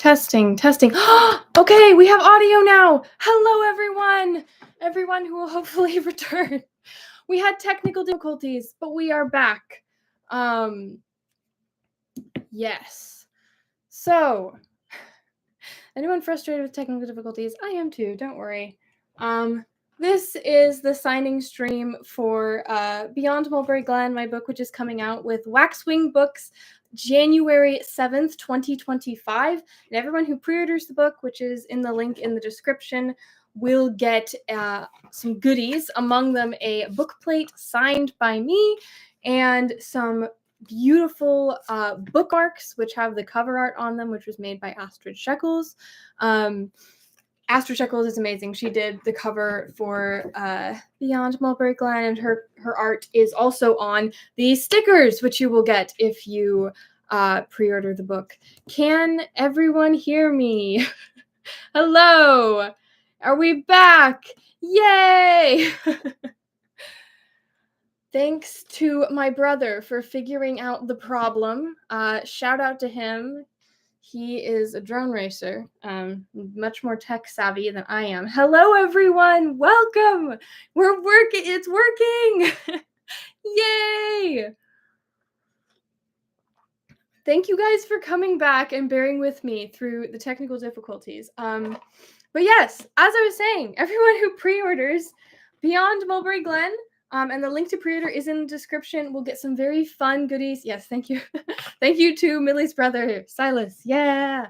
Testing, testing. Okay, we have audio now. Hello, everyone. Everyone who will hopefully return. We had technical difficulties, but we are back. Yes. So, anyone frustrated with technical difficulties? I am too, don't worry. This is the signing stream for Beyond Mulberry Glen, my book, which is coming out with Waxwing Books January 7th, 2025. And everyone who pre-orders the book, which is in the link in the description, will get some goodies, among them a book plate signed by me and some beautiful bookmarks, which have the cover art on them, which was made by Astrid Shekels. Astrid Shekels is amazing. She did the cover for Beyond Mulberry Glen, and her art is also on the stickers, which you will get if you pre-order the book. Can everyone hear me? Hello! Are we back? Yay! Thanks to my brother for figuring out the problem. Shout out to him. He is a drone racer, much more tech savvy than I am. Hello, everyone. Welcome. We're working. It's working. Yay. Thank you guys for coming back and bearing with me through the technical difficulties. But yes, as I was saying, everyone who pre-orders Beyond Mulberry Glen, and the link to pre-order is in the description, will get some very fun goodies. Yes, thank you. Thank you to Millie's brother, Silas. Yeah.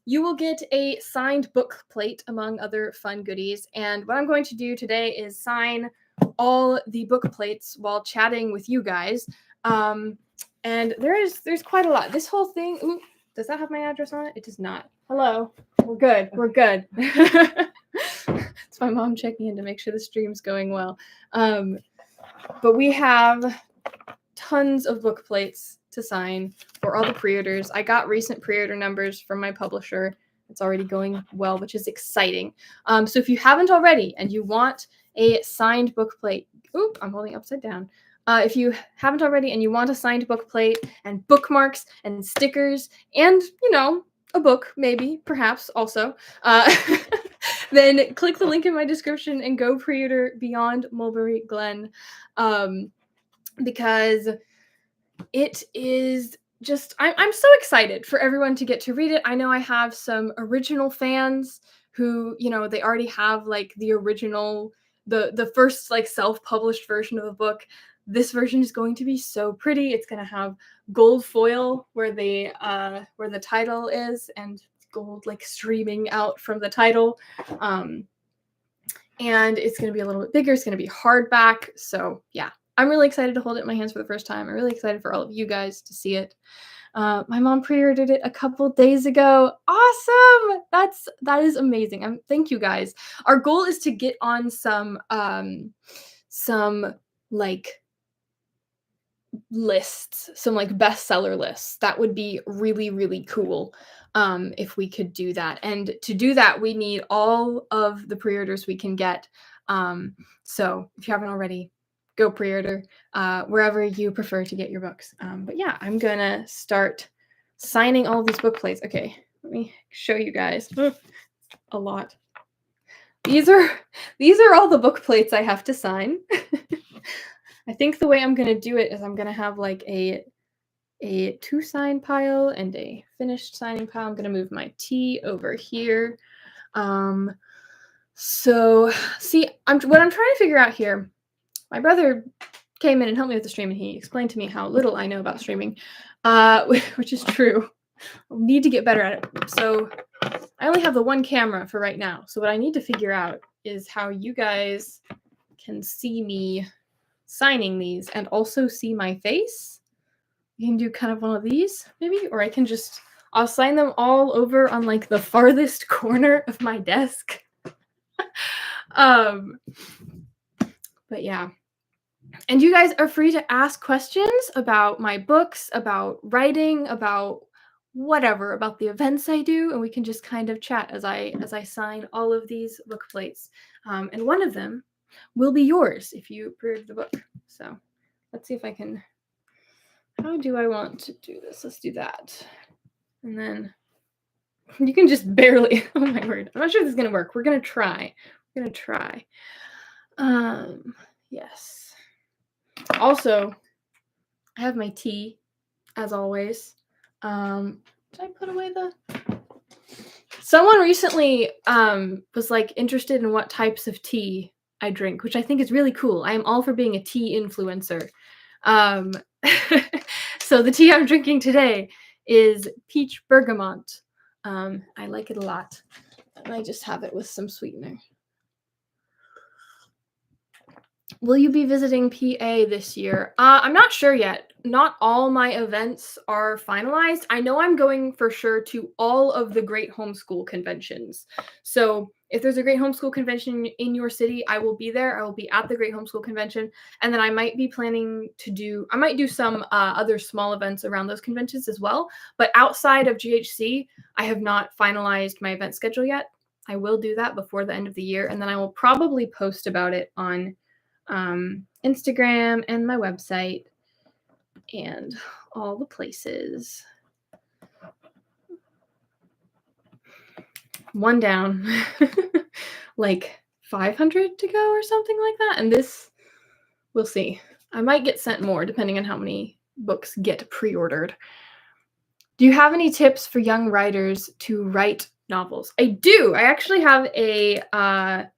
You will get a signed book plate, among other fun goodies. And what I'm going to do today is sign all the book plates while chatting with you guys. And there's quite a lot. This whole thing, ooh, does that have my address on it? It does not. Hello. We're good. We're good. It's my mom checking in to make sure the stream's going well. But we have tons of book plates to sign for all the pre-orders. I got recent pre-order numbers from my publisher. It's already going well, which is exciting. So if you haven't already and you want a signed book plate, oop, I'm holding upside down. If you haven't already and you want a signed book plate and bookmarks and stickers and, you know, a book, maybe, perhaps, also, then click the link in my description and go pre-order Beyond Mulberry Glen, because it is just, I'm so excited for everyone to get to read it. I know I have some original fans who, you know, they already have, like, the original, the first, like, self-published version of the book. This version is going to be so pretty. It's going to have gold foil where the title is, and gold like streaming out from the title. And it's going to be a little bit bigger. It's going to be hardback. So yeah, I'm really excited to hold it in my hands for the first time. I'm really excited for all of you guys to see it. My mom pre-ordered it a couple days ago. Awesome! That is amazing. Thank you guys. Our goal is to get on some like lists, some like bestseller lists. That would be really, really cool if we could do that. And to do that, we need all of the pre-orders we can get. So if you haven't already, go pre-order wherever you prefer to get your books. But yeah, I'm gonna start signing all of these book plates. Okay, let me show you guys. A lot. These are all the book plates I have to sign. I think the way I'm going to do it is I'm going to have like a to sign pile and a finished signing pile. I'm going to move my T over here. So see, what I'm trying to figure out here, my brother came in and helped me with the stream, and he explained to me how little I know about streaming, which is true. I need to get better at it. So I only have the one camera for right now. So what I need to figure out is how you guys can see me signing these and also see my face. You can do kind of one of these, maybe, or I'll sign them all over on like the farthest corner of my desk. But yeah. And you guys are free to ask questions about my books, about writing, about whatever, about the events I do, and we can just kind of chat as I sign all of these book plates. And one of them will be yours if you pre-order the book. So let's see if I can. How do I want to do this? Let's do that. And then You can just barely. Oh my word. I'm not sure if this is gonna work. We're gonna try. We're gonna try. Yes. Also, I have my tea, as always. Did I put away the Someone recently was like interested in what types of tea I drink, which I think is really cool. I am all for being a tea influencer. Um, so the tea I'm drinking today is peach bergamot. I like it a lot. And I just have it with some sweetener. Will you be visiting PA this year? I'm not sure yet. Not all my events are finalized. I know I'm going for sure to all of the great homeschool conventions. So if there's a great homeschool convention in your city, I will be there. I will be at the great homeschool convention. And then I might be planning to I might do some other small events around those conventions as well. But outside of GHC, I have not finalized my event schedule yet. I will do that before the end of the year. And then I will probably post about it on Instagram and my website and all the places. One down. Like 500 to go or something like that. And this, we'll see. I might get sent more depending on how many books get pre-ordered. Do you have any tips for young writers to write novels? I do. I actually have a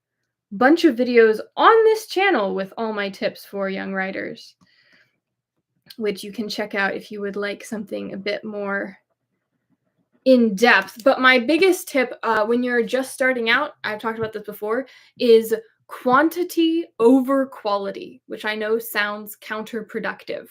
bunch of videos on this channel with all my tips for young writers, which you can check out if you would like something a bit more in depth. But my biggest tip when you're just starting out, I've talked about this before, is quantity over quality, which I know sounds counterproductive.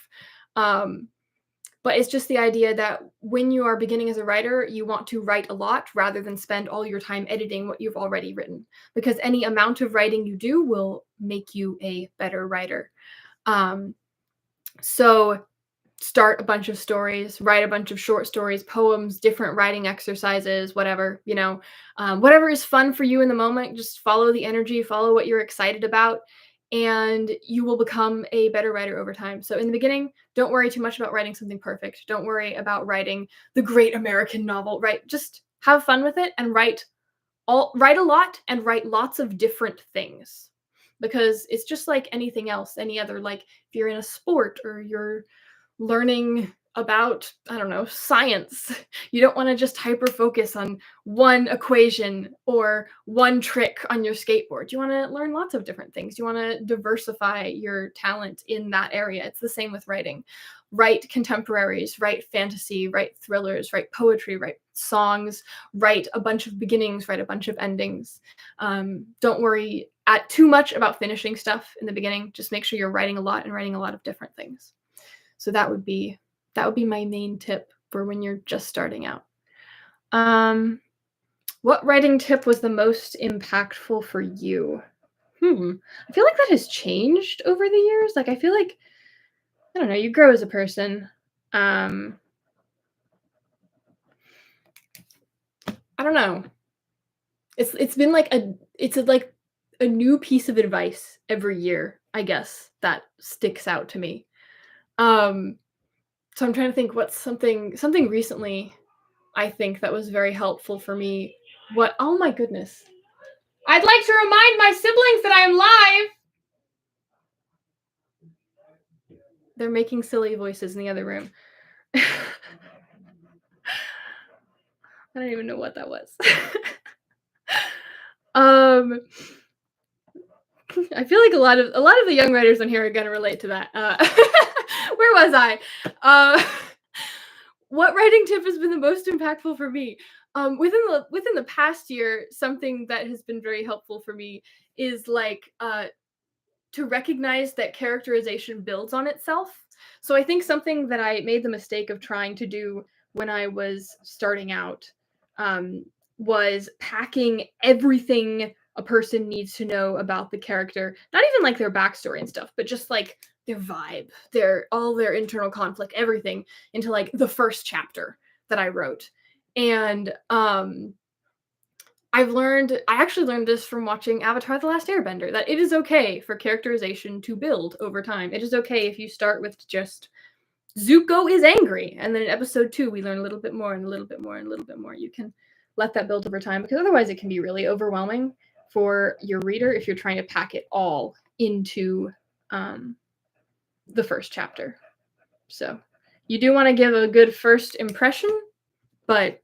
But it's just the idea that when you are beginning as a writer, you want to write a lot rather than spend all your time editing what you've already written, because any amount of writing you do will make you a better writer. So start a bunch of stories, write a bunch of short stories, poems, different writing exercises, whatever, whatever is fun for you in the moment. Just follow the energy, follow what you're excited about, and you will become a better writer over time. So in the beginning, don't worry too much about writing something perfect. Don't worry about writing the great American novel, right? Just have fun with it and write a lot and write lots of different things, because it's just like anything else, any other, like if you're in a sport or you're learning about, I don't know, science. You don't want to just hyper focus on one equation or one trick on your skateboard. You want to learn lots of different things. You want to diversify your talent in that area. It's the same with writing. Write contemporaries, write fantasy, write thrillers, write poetry, write songs, write a bunch of beginnings, write a bunch of endings. Don't worry too much about finishing stuff in the beginning. Just make sure you're writing a lot and writing a lot of different things. So that would be my main tip for when you're just starting out. What writing tip was the most impactful for you? I feel like that has changed over the years. Like, I feel like, I don't know, you grow as a person. I don't know. It's been like a new piece of advice every year, I guess, that sticks out to me. So I'm trying to think what's something recently I think that was very helpful for me. Oh my goodness. I'd like to remind my siblings that I am live. They're making silly voices in the other room. I don't even know what that was. I feel like a lot of the young writers on here are going to relate to that. Where was I? What writing tip has been the most impactful for me? Within the past year, something that has been very helpful for me is like to recognize that characterization builds on itself. So I think something that I made the mistake of trying to do when I was starting out was packing everything a person needs to know about the character, not even like their backstory and stuff, but just like their vibe, all their internal conflict, everything into like the first chapter that I wrote. And I actually learned this from watching Avatar: The Last Airbender, that it is okay for characterization to build over time. It is okay if you start with just Zuko is angry, and then in episode 2 we learn a little bit more and a little bit more and a little bit more. You can let that build over time, because otherwise it can be really overwhelming for your reader if you're trying to pack it all into the first chapter. So you do want to give a good first impression, but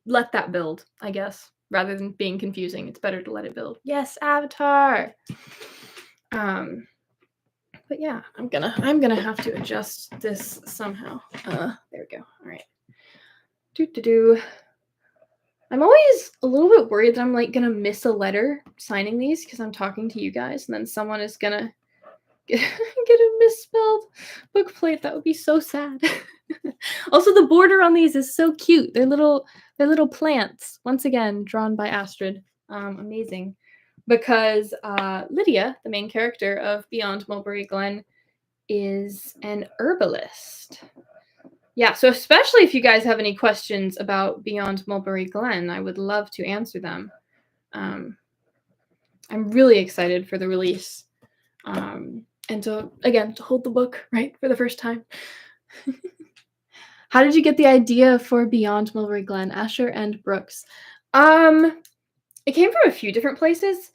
let that build, I guess, rather than being confusing. It's better to let it build. Yes, Avatar. But yeah, I'm gonna have to adjust this somehow. There we go. All right. I'm always a little bit worried that I'm like gonna miss a letter signing these because I'm talking to you guys, and then someone is gonna get a misspelled book plate. That would be so sad. Also, the border on these is so cute. They're little plants. Once again, drawn by Astrid. Amazing. Because Lydia, the main character of Beyond Mulberry Glen, is an herbalist. Yeah, so especially if you guys have any questions about Beyond Mulberry Glen, I would love to answer them. I'm really excited for the release. And to hold the book, right, for the first time. How did you get the idea for Beyond Mulberry Glen, Asher and Brooks? It came from a few different places.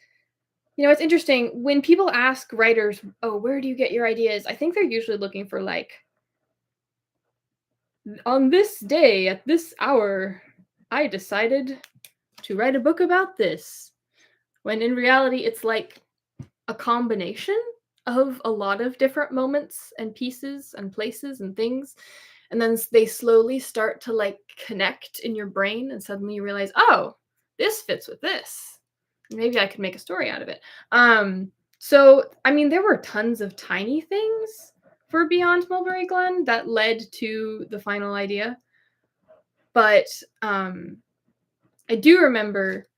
You know, it's interesting when people ask writers, "Oh, where do you get your ideas?" I think they're usually looking for like, on this day at this hour, I decided to write a book about this. When in reality, it's like a combination of a lot of different moments and pieces and places and things. And then they slowly start to like connect in your brain, and suddenly you realize, oh, this fits with this. Maybe I could make a story out of it. So, I mean, there were tons of tiny things for Beyond Mulberry Glen that led to the final idea. But I do remember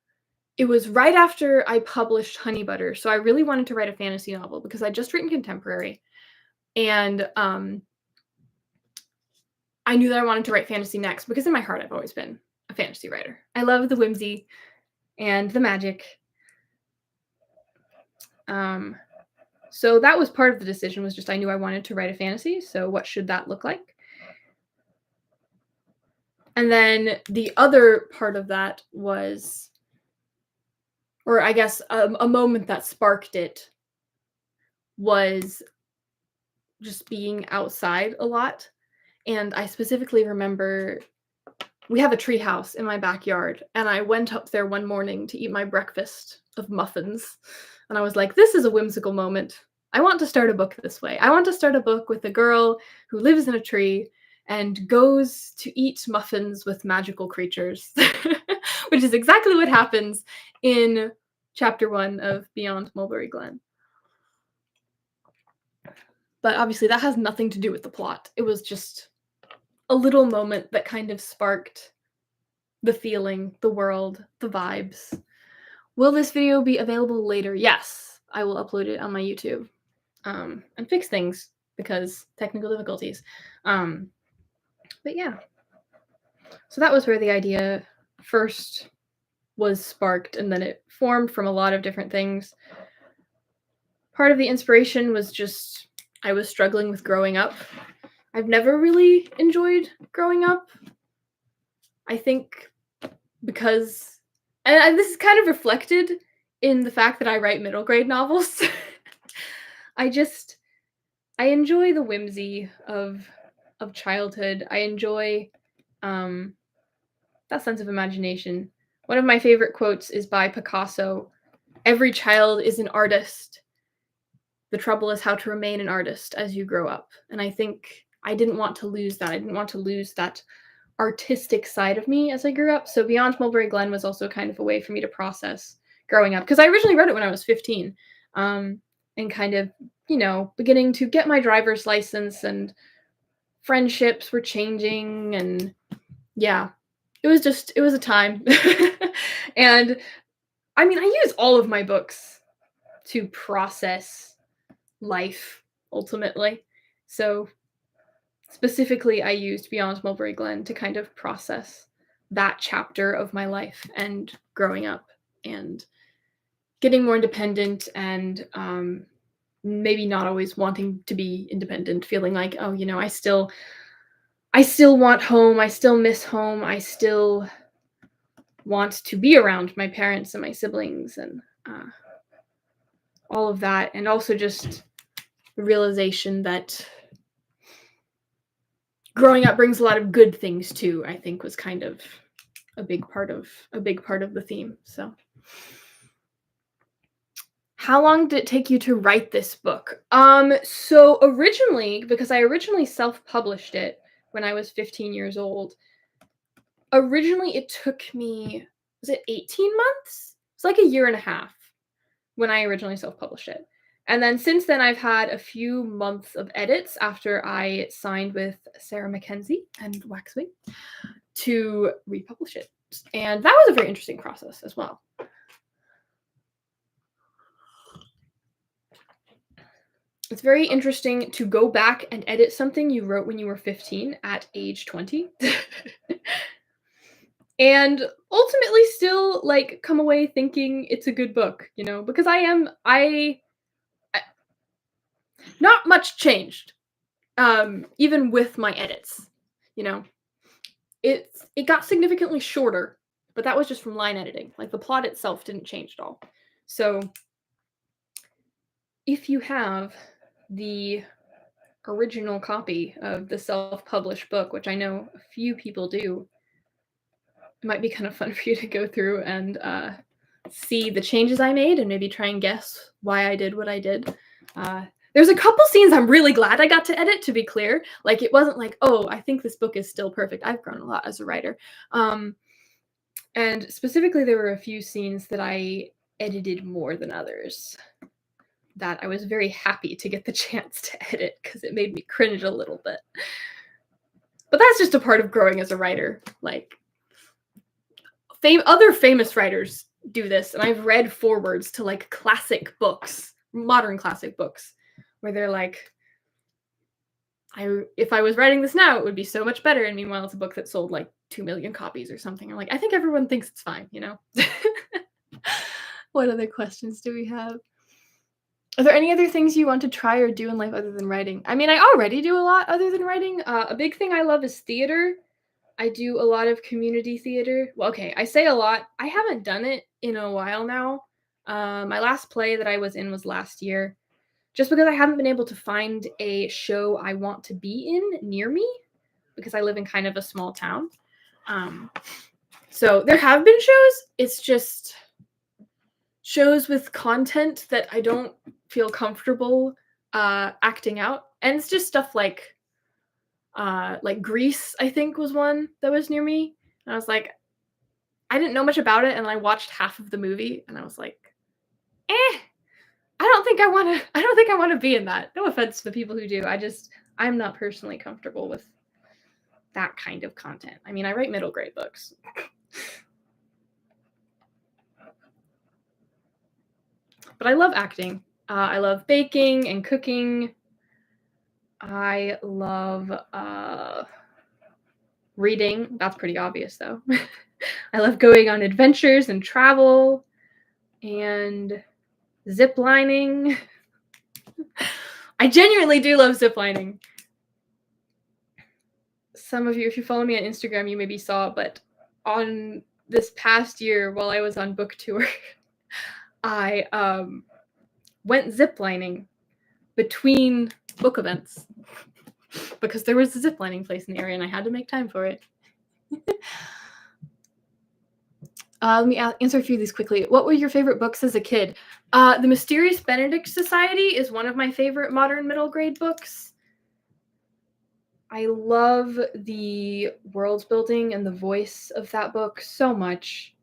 it was right after I published Honey Butter. So I really wanted to write a fantasy novel because I'd just written contemporary. And I knew that I wanted to write fantasy next because in my heart, I've always been a fantasy writer. I love the whimsy and the magic. So that was part of the decision, was just I knew I wanted to write a fantasy. So what should that look like? And then the other part of that was, or I guess a moment that sparked it, was just being outside a lot. And I specifically remember we have a tree house in my backyard, and I went up there one morning to eat my breakfast of muffins. And I was like, this is a whimsical moment. I want to start a book this way. I want to start a book with a girl who lives in a tree and goes to eat muffins with magical creatures, which is exactly what happens in chapter 1 of Beyond Mulberry Glen. But obviously that has nothing to do with the plot. It was just a little moment that kind of sparked the feeling, the world, the vibes. Will this video be available later? Yes, I will upload it on my YouTube and fix things because technical difficulties. But yeah, so that was where the idea first was sparked, and then it formed from a lot of different things. Part of the inspiration was just I was struggling with growing up. I've never really enjoyed growing up. I think because, and this is kind of reflected in the fact that I write middle grade novels. I enjoy the whimsy of childhood. I enjoy that sense of imagination. One of my favorite quotes is by Picasso. Every child is an artist. The trouble is how to remain an artist as you grow up. And I think I didn't want to lose that. I didn't want to lose that artistic side of me as I grew up. So Beyond Mulberry Glen was also kind of a way for me to process growing up, because I originally read it when I was 15, and kind of, you know, beginning to get my driver's license, and friendships were changing, and yeah, it was a time. And I mean, I use all of my books to process life ultimately. So specifically, I used Beyond Mulberry Glen to kind of process that chapter of my life and growing up and getting more independent, and maybe not always wanting to be independent, feeling like, oh, you know, I still want home, I still miss home, I still want to be around my parents and my siblings and all of that. And also just the realization that growing up brings a lot of good things too, I think was kind of a big part of the theme. So how long did it take you to write this book? So originally, because I originally self-published it when I was 15 years old, originally it took me, was it 18 months? It's like a year and a half when I originally self-published it. And then since then, I've had a few months of edits after I signed with Sarah Mackenzie and Waxwing to republish it. And that was a very interesting process as well. It's very interesting to go back and edit something you wrote when you were 15 at age 20. And ultimately still like come away thinking it's a good book, you know, because I not much changed. Even with my edits, you know. It got significantly shorter, but that was just from line editing. Like the plot itself didn't change at all. So if you have the original copy of the self-published book, which I know a few people do, it might be kind of fun for you to go through and see the changes I made and maybe try and guess why I did what I did. There's a couple scenes I'm really glad I got to edit, to be clear. Like, it wasn't like, oh, I think this book is still perfect. I've grown a lot as a writer. And specifically, there were a few scenes that I edited more than others that I was very happy to get the chance to edit because it made me cringe a little bit. But that's just a part of growing as a writer. Like, other famous writers do this, and I've read forewords to like classic books, modern classic books, where they're like, if I was writing this now, it would be so much better. And meanwhile, it's a book that sold like 2 million copies or something. I'm like, I think everyone thinks it's fine, you know? What other questions do we have? Are there any other things you want to try or do in life other than writing? I mean, I already do a lot other than writing. A big thing I love is theater. I do a lot of community theater. Well, okay, I say a lot. I haven't done it in a while now. My last play that I was in was last year. Just because I haven't been able to find a show I want to be in near me, because I live in kind of a small town. So there have been shows. It's just shows with content that I don't feel comfortable acting out. And it's just stuff like Grease, I think, was one that was near me. And I was like, I didn't know much about it, and I watched half of the movie, and I was like, I don't think I want to be in that. No offense to the people who do. I'm not personally comfortable with that kind of content. I mean, I write middle grade books. But I love acting. I love baking and cooking. I love reading. That's pretty obvious, though. I love going on adventures and travel and zip lining. I genuinely do love zip lining. Some of you, if you follow me on Instagram, you maybe saw, but on this past year while I was on book tour, I went ziplining between book events because there was a ziplining place in the area and I had to make time for it. Let me answer a few of these quickly. What were your favorite books as a kid? The Mysterious Benedict Society is one of my favorite modern middle grade books. I love the world building and the voice of that book so much.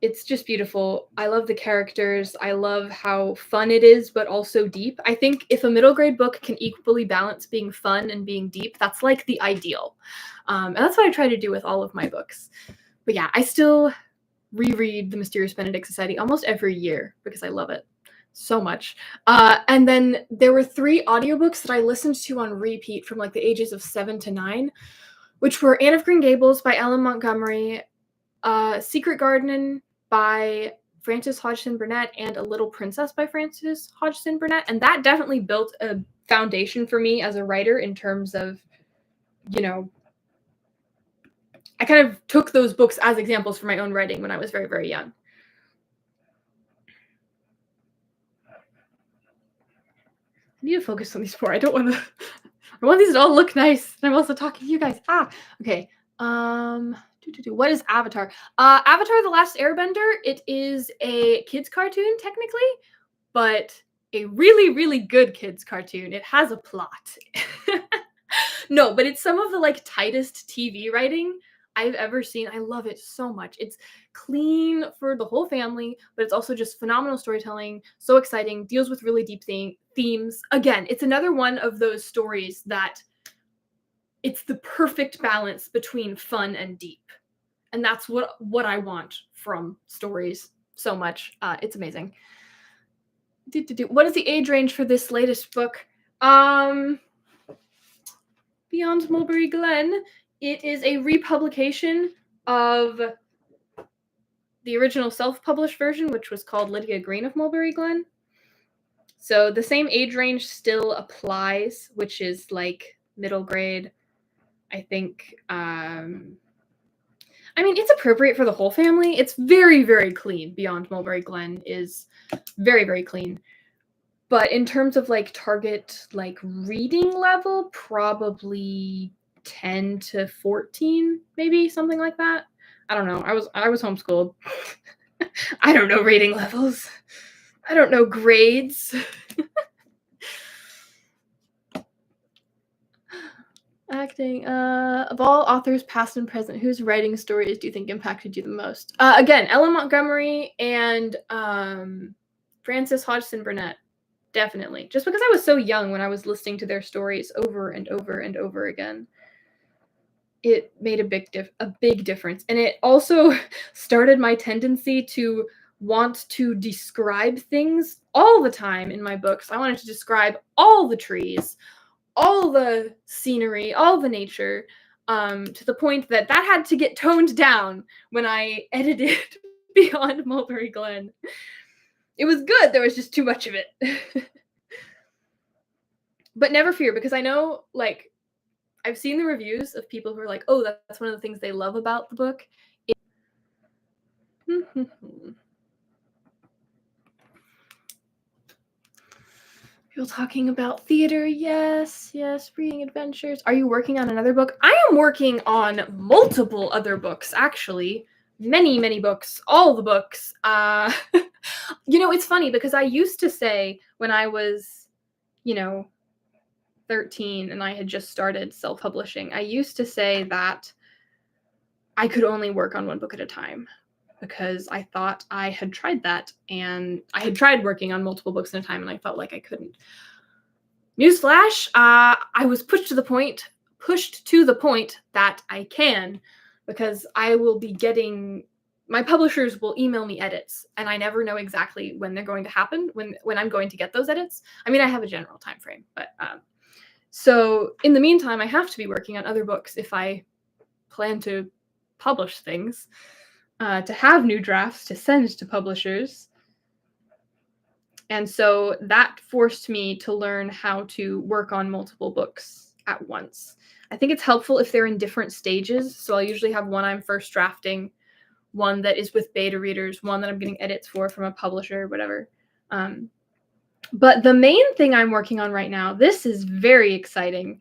It's just beautiful. I love the characters. I love how fun it is, but also deep. I think if a middle grade book can equally balance being fun and being deep, that's like the ideal. And that's what I try to do with all of my books. But yeah, I still reread The Mysterious Benedict Society almost every year because I love it so much. And then there were 3 audiobooks that I listened to on repeat from like the ages of 7 to 9, which were Anne of Green Gables by Ellen Montgomery, Secret Garden by Frances Hodgson Burnett, and A Little Princess by Frances Hodgson Burnett. And that definitely built a foundation for me as a writer in terms of, you know, I kind of took those books as examples for my own writing when I was very, very young. I need to focus on these four. I don't want to. I want these to all look nice. And I'm also talking to you guys. Okay. What is Avatar? Avatar: The Last Airbender. It is a kids cartoon technically, but a really, really good kids cartoon. It has a plot. No, but it's some of the like tightest TV writing I've ever seen. I love it so much. It's clean for the whole family, but it's also just phenomenal storytelling. So exciting. Deals with really deep themes. Again, it's another one of those stories that it's the perfect balance between fun and deep. And that's what I want from stories so much. It's amazing. What is the age range for this latest book? Beyond Mulberry Glen. It is a republication of the original self-published version, which was called Lydia Green of Mulberry Glen. So the same age range still applies, which is like middle grade, I think. I mean, it's appropriate for the whole family. It's very, very clean. Beyond Mulberry Glen is very, very clean. But in terms of like target like reading level, probably 10 to 14, maybe something like that. I don't know. I was homeschooled. I don't know rating levels. I don't know grades. Acting. Of all authors, past and present, whose writing stories do you think impacted you the most? Again, Ellen Montgomery and Frances Hodgson Burnett. Definitely. Just because I was so young when I was listening to their stories over and over and over again. It made a big difference. And it also started my tendency to want to describe things all the time in my books. I wanted to describe all the trees, all the scenery, all the nature, to the point that had to get toned down when I edited Beyond Mulberry Glen. It was good. There was just too much of it. But never fear, because I know, like, I've seen the reviews of people who are like, oh, that's one of the things they love about the book. People talking about theater. Yes, reading adventures. Are you working on another book? I am working on multiple other books, actually. Many books. All the books. It's funny because I used to say when I was, 13 and I had just started self-publishing, I used to say that I could only work on one book at a time because I thought I had tried that, and I had tried working on multiple books at a time and I felt like I couldn't. Newsflash, I was pushed to the point that I can, because I will be getting, my publishers will email me edits and I never know exactly when they're going to happen, when I'm going to get those edits. I mean, I have a general time frame, but so in the meantime, I have to be working on other books if I plan to publish things, to have new drafts to send to publishers. And so that forced me to learn how to work on multiple books at once. I think it's helpful if they're in different stages. So I'll usually have one I'm first drafting, one that is with beta readers, one that I'm getting edits from a publisher, whatever. But the main thing I'm working on right now, this is very exciting,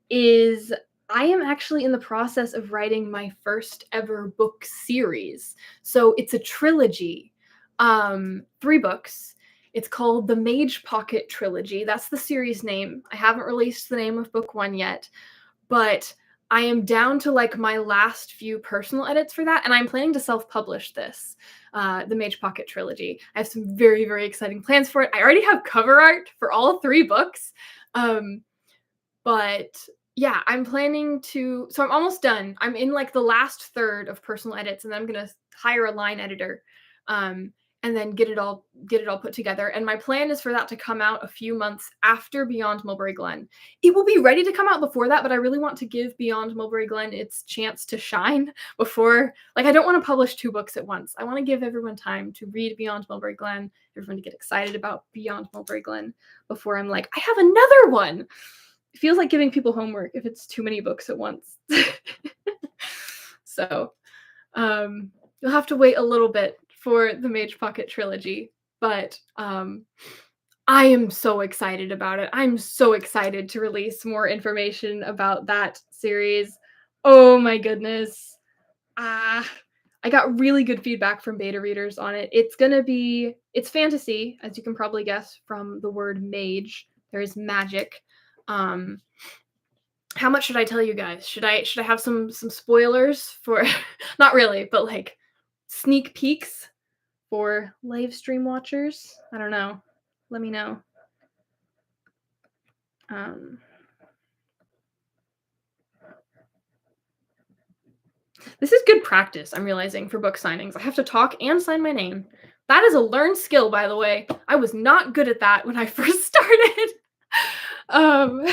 is I am actually in the process of writing my first ever book series. So it's a trilogy, 3 books. It's called the Mage Pocket Trilogy. That's the series name. I haven't released the name of book 1 yet, but I am down to like my last few personal edits for that, and I'm planning to self-publish this, the Mage Pocket Trilogy. I have some very, very exciting plans for it. I already have cover art for all 3 books, but yeah, I'm planning to, so I'm almost done. I'm in like the last third of personal edits, and then I'm gonna hire a line editor, and then get it all put together. And my plan is for that to come out a few months after Beyond Mulberry Glen. It will be ready to come out before that, but I really want to give Beyond Mulberry Glen its chance to shine before, like, I don't want to publish 2 books at once. I want to give everyone time to read Beyond Mulberry Glen, everyone to get excited about Beyond Mulberry Glen before I'm like, I have another one. It feels like giving people homework if it's too many books at once. So you'll have to wait a little bit for the Mage Pocket trilogy, but I am so excited about it. I'm so excited to release more information about that series. Oh my goodness. Ah, I got really good feedback from beta readers on it. It's fantasy, as you can probably guess from the word mage. There is magic. Um, how much should I tell you guys? Should I have some spoilers for not really, but like sneak peeks for live stream watchers? I don't know. Let me know. This is good practice, I'm realizing, for book signings. I have to talk and sign my name. That is a learned skill, by the way. I was not good at that when I first started. um,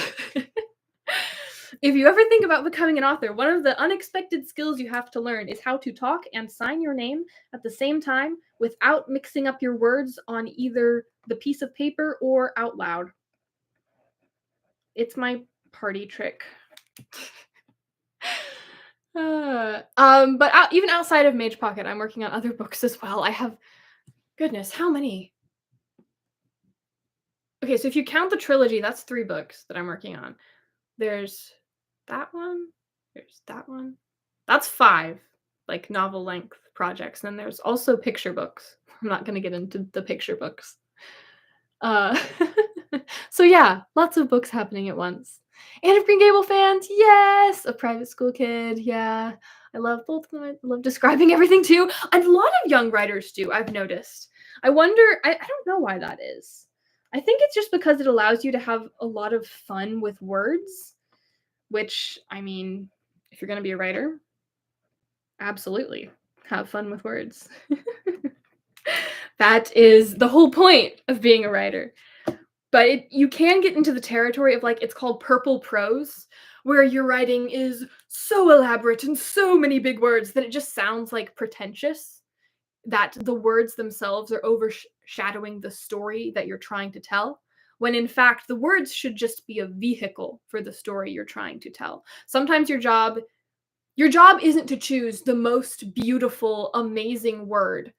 if you ever think about becoming an author, one of the unexpected skills you have to learn is how to talk and sign your name at the same time without mixing up your words on either the piece of paper or out loud. It's my party trick. But even outside of Mage Pocket, I'm working on other books as well. I have, goodness, how many? Okay, so if you count the trilogy, that's 3 books that I'm working on. There's that one. There's that one. That's 5, like novel length projects. And then there's also picture books. I'm not gonna get into the picture books. So yeah, lots of books happening at once. And of Green Gable fans, yes! A private school kid, yeah. I love both of them. I love describing everything too. A lot of young writers do, I've noticed. I wonder, I don't know why that is. I think it's just because it allows you to have a lot of fun with words, which, I mean, if you're going to be a writer, absolutely have fun with words. That is the whole point of being a writer. But you can get into the territory of, like, it's called purple prose, where your writing is so elaborate and so many big words that it just sounds like pretentious, that the words themselves are overshadowing the story that you're trying to tell, when in fact the words should just be a vehicle for the story you're trying to tell. Sometimes your job isn't to choose the most beautiful, amazing word.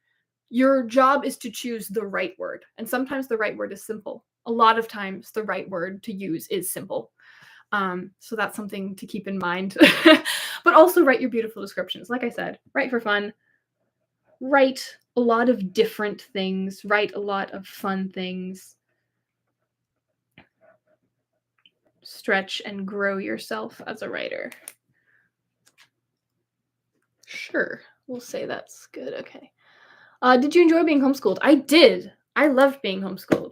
Your job is to choose the right word, and sometimes the right word is simple. A lot of times the right word to use is simple. So that's something to keep in mind. But also write your beautiful descriptions. Like I said, write for fun. Write a lot of different things. Write a lot of fun things. Stretch and grow yourself as a writer. Sure, we'll say that's good. Okay. Did you enjoy being homeschooled? I did. I loved being homeschooled.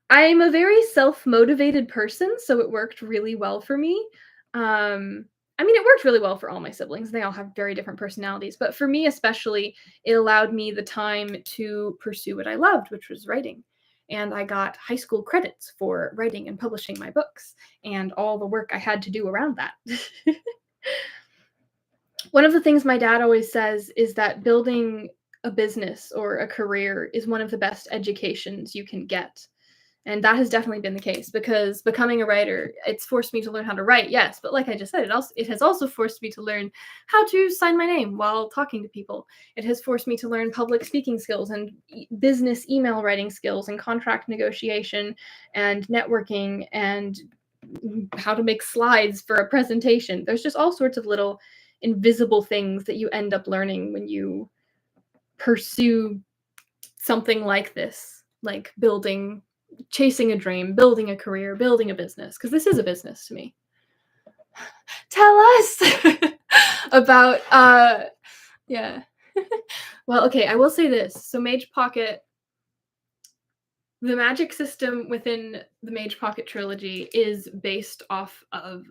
I'm a very self-motivated person, so it worked really well for me. I mean, it worked really well for all my siblings. They all have very different personalities, but for me especially, it allowed me the time to pursue what I loved, which was writing. And I got high school credits for writing and publishing my books and all the work I had to do around that. One of the things my dad always says is that building a business or a career is one of the best educations you can get. And that has definitely been the case, because becoming a writer, it's forced me to learn how to write, yes, but like I just said, it has also forced me to learn how to sign my name while talking to people. It has forced me to learn public speaking skills and business email writing skills and contract negotiation and networking and how to make slides for a presentation. There's just all sorts of little invisible things that you end up learning when you pursue something like this, like chasing a dream, building a career, building a business, because this is a business to me. Tell us about yeah. Well, okay, I will say this. So Mage Pocket, the magic system within the Mage Pocket trilogy is based off of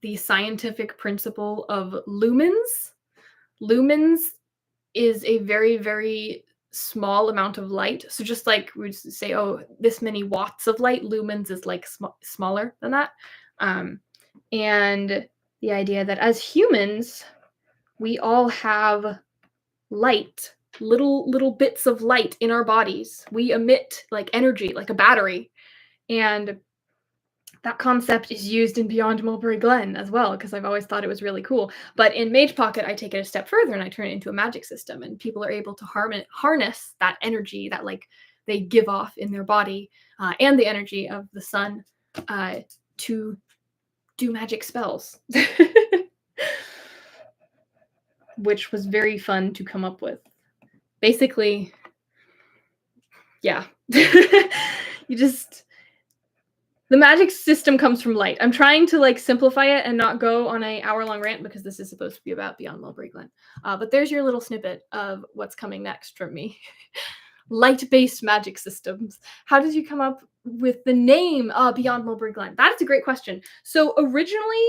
the scientific principle of lumens. Lumens is a very, very small amount of light. So just like we would say, oh, this many watts of light, lumens is like smaller than that. And the idea that as humans, we all have light, little bits of light in our bodies. We emit like energy, like a battery. And that concept is used in Beyond Mulberry Glen as well, because I've always thought it was really cool. But in Mage Pocket, I take it a step further and I turn it into a magic system, and people are able to harness that energy that like they give off in their body and the energy of the sun to do magic spells, which was very fun to come up with. Basically, yeah, the magic system comes from light. I'm trying to like simplify it and not go on an hour-long rant because this is supposed to be about Beyond Mulberry Glen. But there's your little snippet of what's coming next from me. Light-based magic systems. How did you come up with the name Beyond Mulberry Glen? That is a great question. So originally,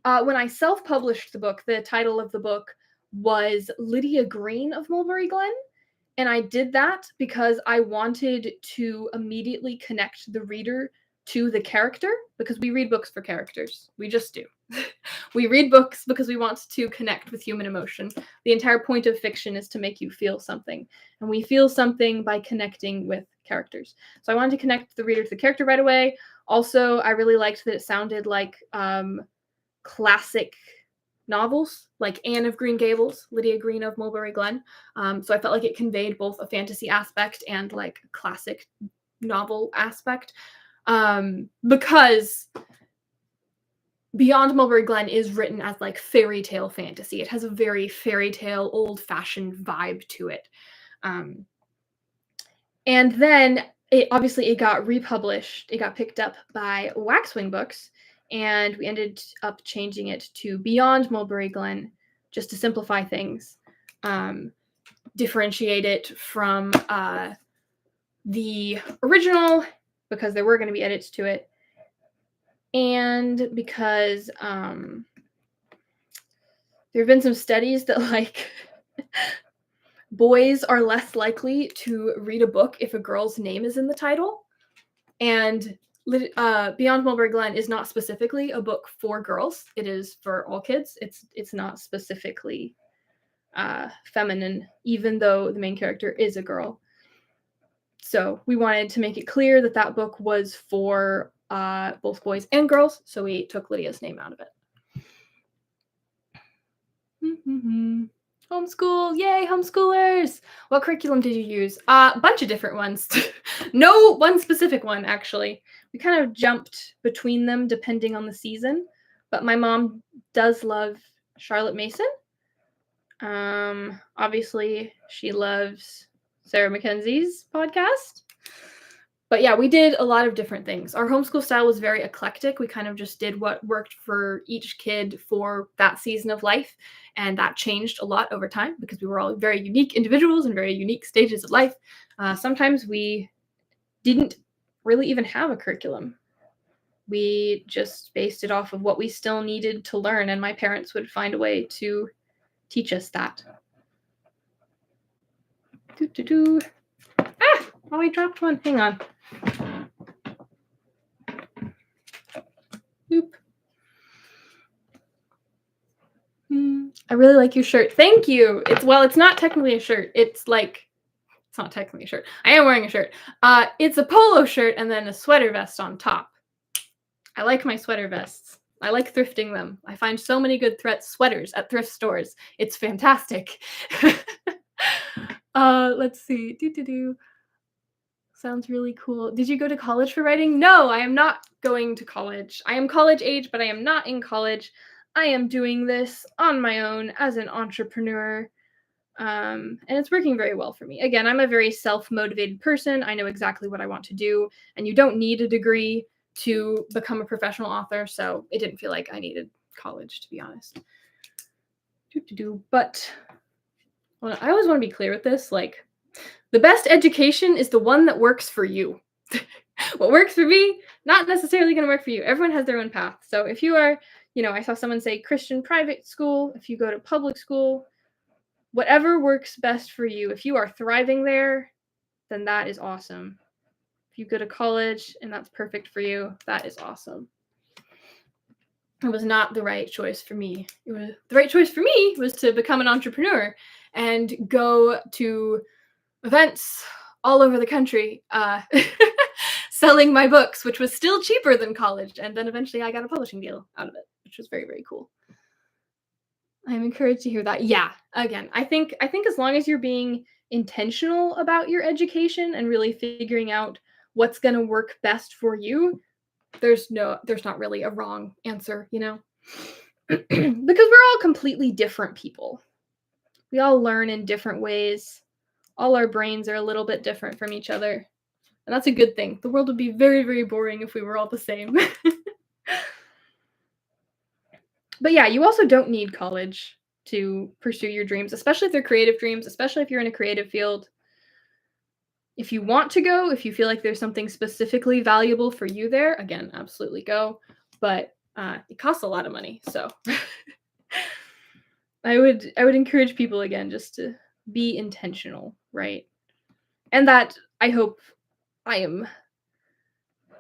when I self-published the book, the title of the book was Lydia Green of Mulberry Glen. And I did that because I wanted to immediately connect the reader to the character, because we read books for characters. We just do. We read books because we want to connect with human emotion. The entire point of fiction is to make you feel something. And we feel something by connecting with characters. So I wanted to connect the reader to the character right away. Also, I really liked that it sounded like classic novels, like Anne of Green Gables, Lydia Green of Mulberry Glen. So I felt like it conveyed both a fantasy aspect and like a classic novel aspect. Because Beyond Mulberry Glen is written as like fairy tale fantasy. It has a very fairy tale, old-fashioned vibe to it. And then it got republished. It got picked up by Waxwing Books, and we ended up changing it to Beyond Mulberry Glen just to simplify things, differentiate it from the original, because there were going to be edits to it, and because there have been some studies that like boys are less likely to read a book if a girl's name is in the title, and Beyond Mulberry Glen is not specifically a book for girls. It is for all kids. It's not specifically feminine, even though the main character is a girl. So we wanted to make it clear that that book was for both boys and girls, so we took Lydia's name out of it. Homeschool, yay, homeschoolers! What curriculum did you use? A bunch of different ones. No one specific one, actually. We kind of jumped between them depending on the season, but my mom does love Charlotte Mason. Obviously, she loves Sarah Mackenzie's podcast. But yeah, we did a lot of different things. Our homeschool style was very eclectic. We kind of just did what worked for each kid for that season of life. And that changed a lot over time because we were all very unique individuals and very unique stages of life. Sometimes we didn't really even have a curriculum. We just based it off of what we still needed to learn, and my parents would find a way to teach us that. Oh, I dropped one. Hang on. Oop. I really like your shirt. Thank you. It's not technically a shirt. It's not technically a shirt. I am wearing a shirt. It's a polo shirt and then a sweater vest on top. I like my sweater vests. I like thrifting them. I find so many good sweaters at thrift stores. It's fantastic. Let's see. Sounds really cool. Did you go to college for writing? No, I am not going to college. I am college age, but I am not in college. I am doing this on my own as an entrepreneur. And it's working very well for me. Again, I'm a very self-motivated person. I know exactly what I want to do, and you don't need a degree to become a professional author, so it didn't feel like I needed college, to be honest. But well, I always want to be clear with this, like, the best education is the one that works for you. What works for me, not necessarily going to work for you. Everyone has their own path. So if you are, I saw someone say Christian private school, if you go to public school, whatever works best for you. If you are thriving there, then that is awesome. If you go to college and that's perfect for you, that is awesome. It was not the right choice for me. The right choice for me was to become an entrepreneur and go to events all over the country, selling my books, which was still cheaper than college. And then eventually I got a publishing deal out of it, which was very, very cool. I'm encouraged to hear that. Yeah, again, I think as long as you're being intentional about your education and really figuring out what's going to work best for you, there's not really a wrong answer, you know? Because we're all completely different people. We all learn in different ways. All our brains are a little bit different from each other. And that's a good thing. The world would be very, very boring if we were all the same. But yeah, you also don't need college to pursue your dreams, especially if they're creative dreams, especially if you're in a creative field. If you want to go, if you feel like there's something specifically valuable for you there, again, absolutely go. But it costs a lot of money, so I would encourage people again just to be intentional, right? And that I hope I am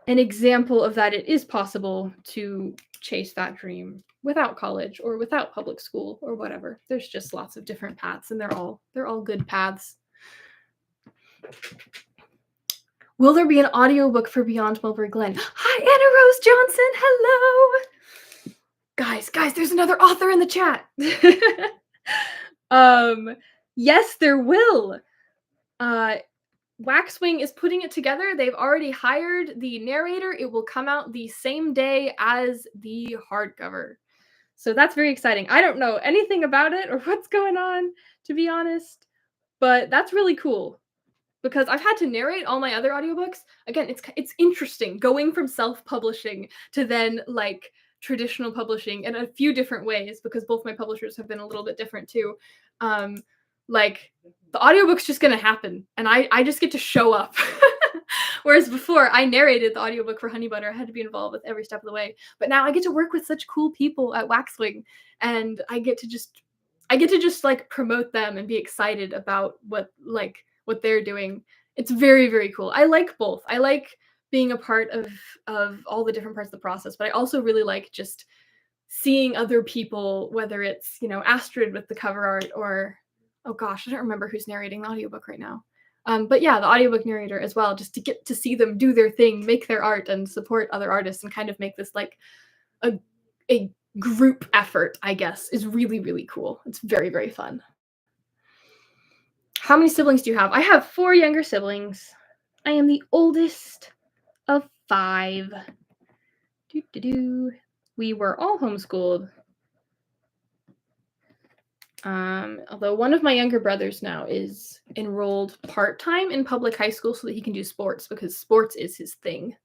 an example of that. It is possible to chase that dream without college or without public school or whatever. There's just lots of different paths, and they're all good paths. Will there be an audiobook for Beyond Mulberry Glen? Hi, Anna Rose Johnson. Hello. Guys, there's another author in the chat. Yes, there will. Waxwing is putting it together. They've already hired the narrator. It will come out the same day as the hardcover. So that's very exciting. I don't know anything about it or what's going on, to be honest, but that's really cool because I've had to narrate all my other audiobooks. Again, it's interesting going from self-publishing to then like traditional publishing in a few different ways because both my publishers have been a little bit different too. Like the audiobook's just gonna happen and I just get to show up. Whereas before I narrated the audiobook for Honey Butter. I had to be involved with every step of the way. But now I get to work with such cool people at Waxwing and I get to just like promote them and be excited about what they're doing. It's very, very cool. I like both. I like being a part of all the different parts of the process, but I also really like just seeing other people, whether it's, Astrid with the cover art or, oh gosh, I don't remember who's narrating the audiobook right now. But yeah, the audiobook narrator as well, just to get to see them do their thing, make their art and support other artists and kind of make this like a group effort, I guess, is really, really cool. It's very, very fun. How many siblings do you have? I have 4 younger siblings. I am the oldest of 5. We were all homeschooled. Although one of my younger brothers now is enrolled part-time in public high school so that he can do sports because sports is his thing.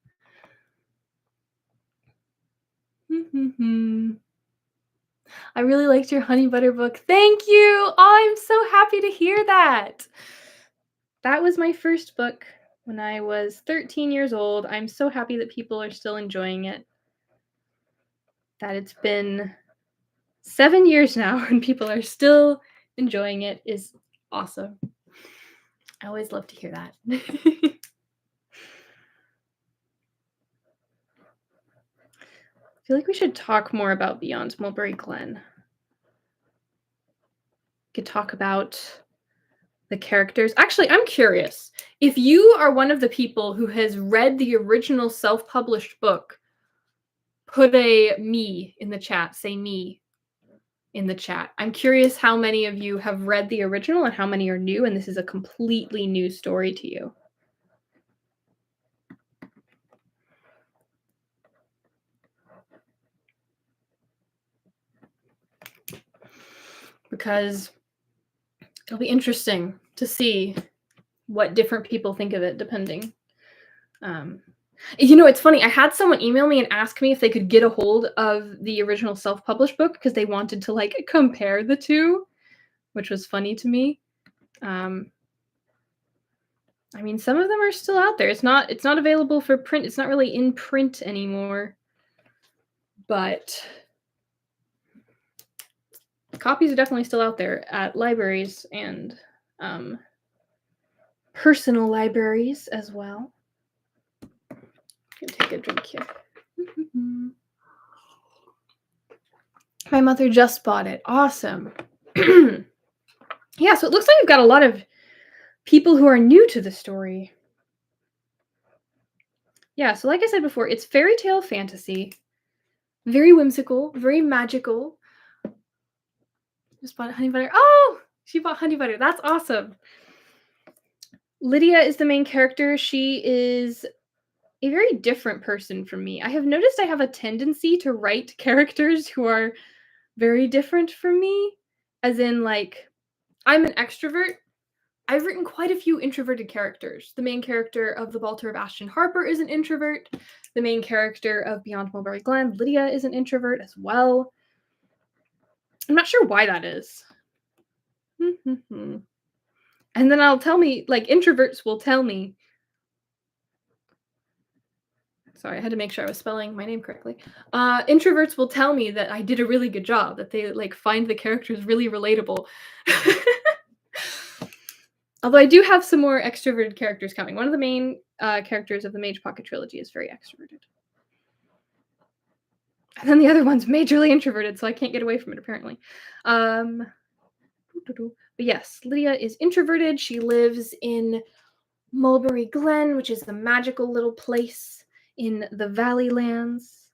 I really liked your Honey Butter book. Thank you. Oh, I'm so happy to hear that. That was my first book when I was 13 years old. I'm so happy that people are still enjoying it. That it's been 7 years now and people are still enjoying it is awesome. I always love to hear that. I feel like we should talk more about Beyond Mulberry Glen. We could talk about the characters. Actually, I'm curious. If you are one of the people who has read the original self-published book, put a me in the chat. Say me in the chat. I'm curious how many of you have read the original and how many are new, and this is a completely new story to you. Because it'll be interesting to see what different people think of it, depending. It's funny. I had someone email me and ask me if they could get a hold of the original self-published book because they wanted to like compare the two, which was funny to me. I mean, some of them are still out there. It's not available for print. It's not really in print anymore, but copies are definitely still out there at libraries and personal libraries as well. I'm gonna take a drink here. My mother just bought it. Awesome. Yeah, so it looks like we've got a lot of people who are new to the story. Yeah, so like I said before, it's fairy tale fantasy, very whimsical, very magical. Just bought honey butter. Oh, she bought honey butter. That's awesome. Lydia is the main character. She is a very different person from me. I have noticed I have a tendency to write characters who are very different from me, as in, like, I'm an extrovert. I've written quite a few introverted characters. The main character of The Balter of Ashton Harper is an introvert. The main character of Beyond Mulberry Glen, Lydia, is an introvert as well. I'm not sure why that is. And then introverts will tell me. Sorry, I had to make sure I was spelling my name correctly. Introverts will tell me that I did a really good job, that they find the characters really relatable. Although I do have some more extroverted characters coming. One of the main characters of the Mage Pocket trilogy is very extroverted. And then the other one's majorly introverted, so I can't get away from it, apparently. But yes, Lydia is introverted. She lives in Mulberry Glen, which is the magical little place in the Valley Lands.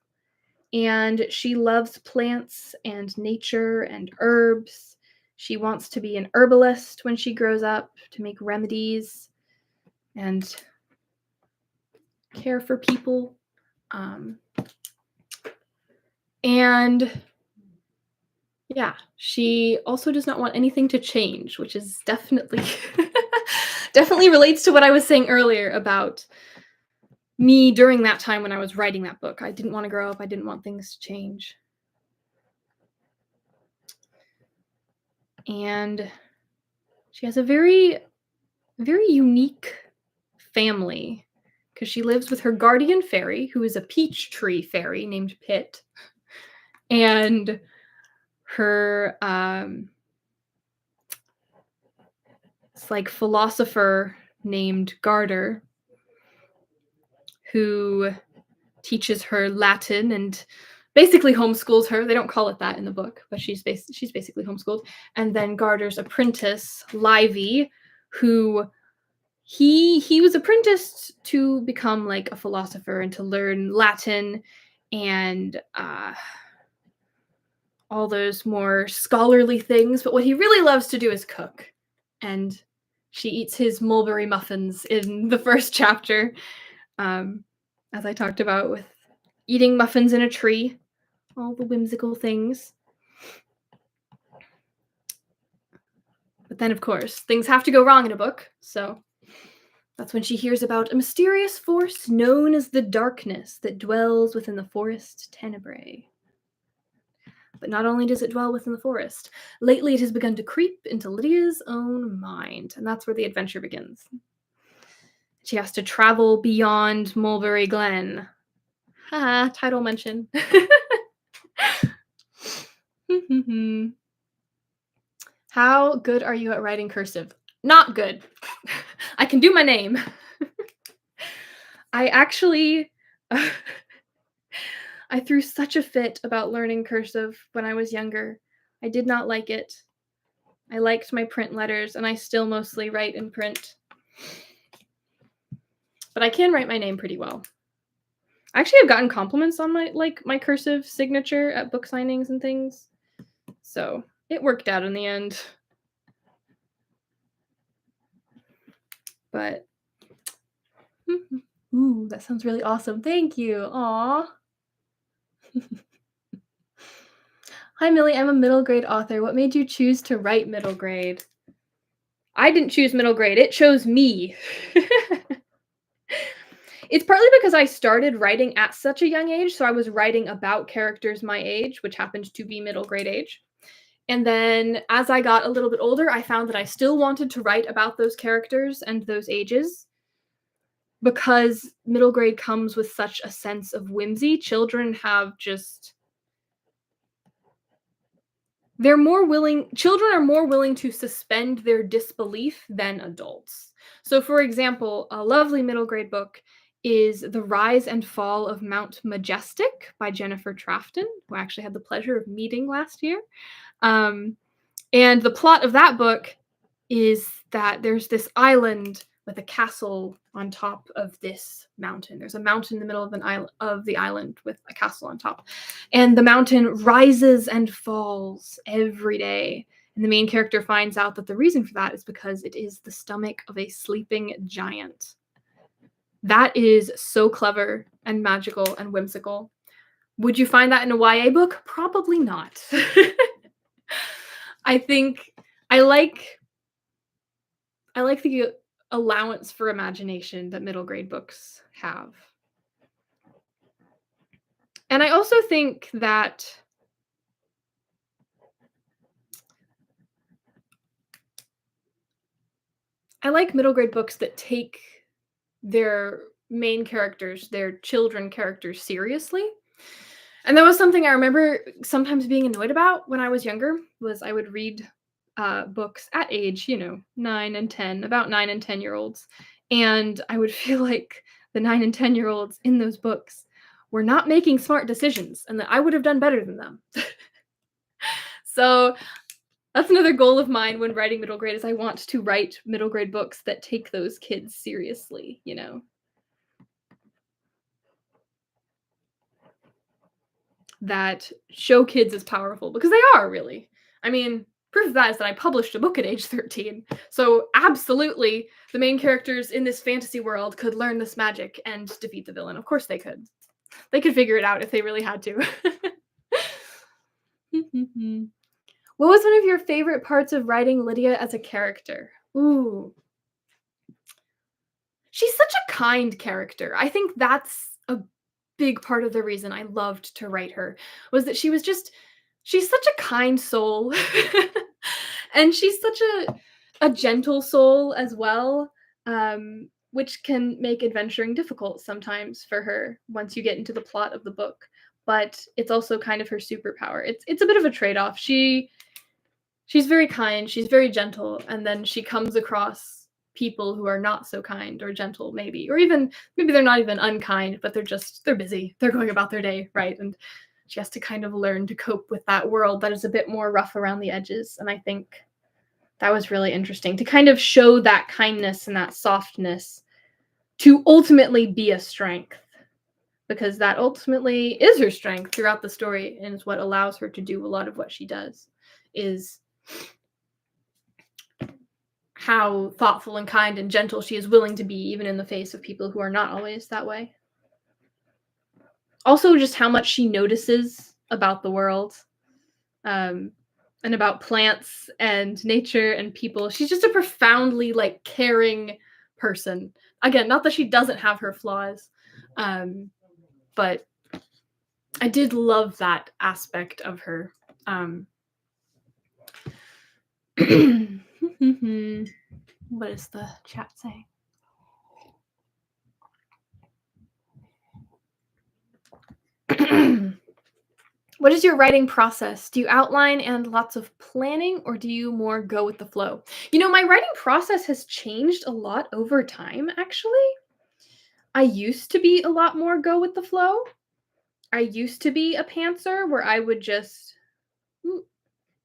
And she loves plants and nature and herbs. She wants to be an herbalist when she grows up, to make remedies and care for people. And yeah, she also does not want anything to change, which is definitely definitely relates to what I was saying earlier about me during that time when I was writing that book. I didn't want to grow up. I didn't want things to change. And she has a very, very unique family because she lives with her guardian fairy, who is a peach tree fairy named Pitt, and her philosopher named Garter, who teaches her Latin and basically homeschools her. They don't call it that in the book, but she's basically homeschooled. And then Garter's apprentice, Livy, who he was apprenticed to become like a philosopher and to learn Latin and all those more scholarly things. But what he really loves to do is cook. And she eats his mulberry muffins in the first chapter, as I talked about, with eating muffins in a tree, all the whimsical things. But then, of course, things have to go wrong in a book, so that's when she hears about a mysterious force known as the darkness that dwells within the forest Tenebrae. But not only does it dwell within the forest, lately it has begun to creep into Lydia's own mind, and that's where the adventure begins. She has to travel beyond Mulberry Glen. Haha, title mention. How good are you at writing cursive? Not good. I can do my name. I actually... I threw such a fit about learning cursive when I was younger. I did not like it. I liked my print letters, and I still mostly write in print. But I can write my name pretty well. I actually have gotten compliments on my cursive signature at book signings and things. So it worked out in the end. But ooh, that sounds really awesome. Thank you. Aw. Hi, Millie. I'm a middle grade author. What made you choose to write middle grade? I didn't choose middle grade. It chose me. It's partly because I started writing at such a young age, so I was writing about characters my age, which happened to be middle grade age. And then as I got a little bit older, I found that I still wanted to write about those characters and those ages because middle grade comes with such a sense of whimsy. Children have just... children are more willing to suspend their disbelief than adults. So for example, a lovely middle grade book is The Rise and Fall of Mount Majestic by Jennifer Trafton, who I actually had the pleasure of meeting last year. And the plot of that book is that there's this island with a castle on top of this mountain. There's a mountain in the middle of the island with a castle on top. And the mountain rises and falls every day. And the main character finds out that the reason for that is because it is the stomach of a sleeping giant. That is so clever and magical and whimsical. Would you find that in a YA book? Probably not. I think I like the allowance for imagination that middle grade books have. And I also think that I like middle grade books that take their main characters, their children characters, seriously. And that was something I remember sometimes being annoyed about when I was younger, was I would read books at age, 9 and 10, about 9 and 10-year-olds. And I would feel like the 9 and 10-year-olds in those books were not making smart decisions and that I would have done better than them. So that's another goal of mine when writing middle grade, is I want to write middle grade books that take those kids seriously, that show kids as powerful, because they are, really. I mean, proof of that is that I published a book at age 13. So absolutely, the main characters in this fantasy world could learn this magic and defeat the villain. Of course they could. They could figure it out if they really had to. What was one of your favorite parts of writing Lydia as a character? Ooh. She's such a kind character. I think that's a big part of the reason I loved to write her, was that she's such a kind soul. And she's such a gentle soul as well, which can make adventuring difficult sometimes for her once you get into the plot of the book. But it's also kind of her superpower. It's a bit of a trade-off. She's very kind, she's very gentle, and then she comes across people who are not so kind or gentle, maybe. Or even, maybe they're not even unkind, but they're busy. They're going about their day, right? And she has to kind of learn to cope with that world that is a bit more rough around the edges. And I think that was really interesting, to kind of show that kindness and that softness to ultimately be a strength. Because that ultimately is her strength throughout the story, and is what allows her to do a lot of what she does, is how thoughtful and kind and gentle she is willing to be, even in the face of people who are not always that way. Also, just how much she notices about the world, and about plants and nature and people. She's just a profoundly, caring person. Again, not that she doesn't have her flaws, but I did love that aspect of her. What is the chat saying? What is your writing process? Do you outline and lots of planning, or do you more go with the flow? My writing process has changed a lot over time, actually. I used to be a lot more go with the flow. I used to be a pantser where I would just... If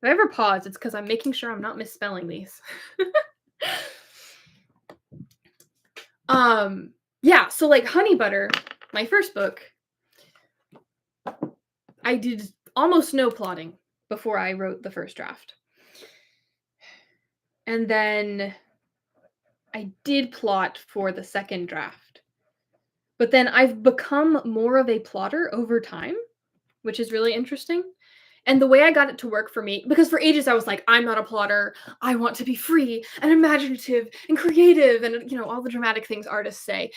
I ever pause, it's because I'm making sure I'm not misspelling these. Yeah, so Honey Butter, my first book, I did almost no plotting before I wrote the first draft. And then I did plot for the second draft. But then I've become more of a plotter over time, which is really interesting. And the way I got it to work for me, because for ages I was like, I'm not a plotter. I want to be free and imaginative and creative and, all the dramatic things artists say.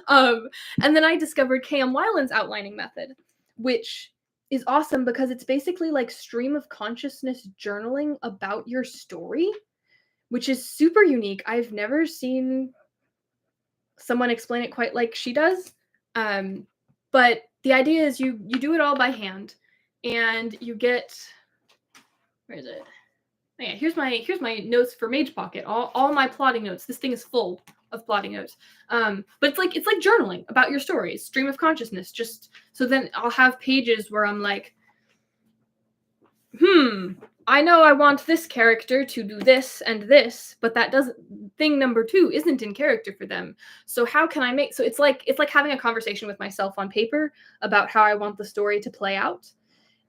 And then I discovered K.M. Weiland's outlining method, which is awesome because it's basically like stream of consciousness journaling about your story, which is super unique. I've never seen someone explain it quite like she does. But the idea is you do it all by hand, and you get... Where is it? Oh, yeah, here's my notes for Mage Pocket. All my plotting notes. This thing is full of plotting notes. But it's like journaling about your stories, stream of consciousness. Just so then I'll have pages where I'm like, I know I want this character to do this and this, but that doesn't... thing number 2 isn't in character for them. So how can I make, so it's like having a conversation with myself on paper about how I want the story to play out.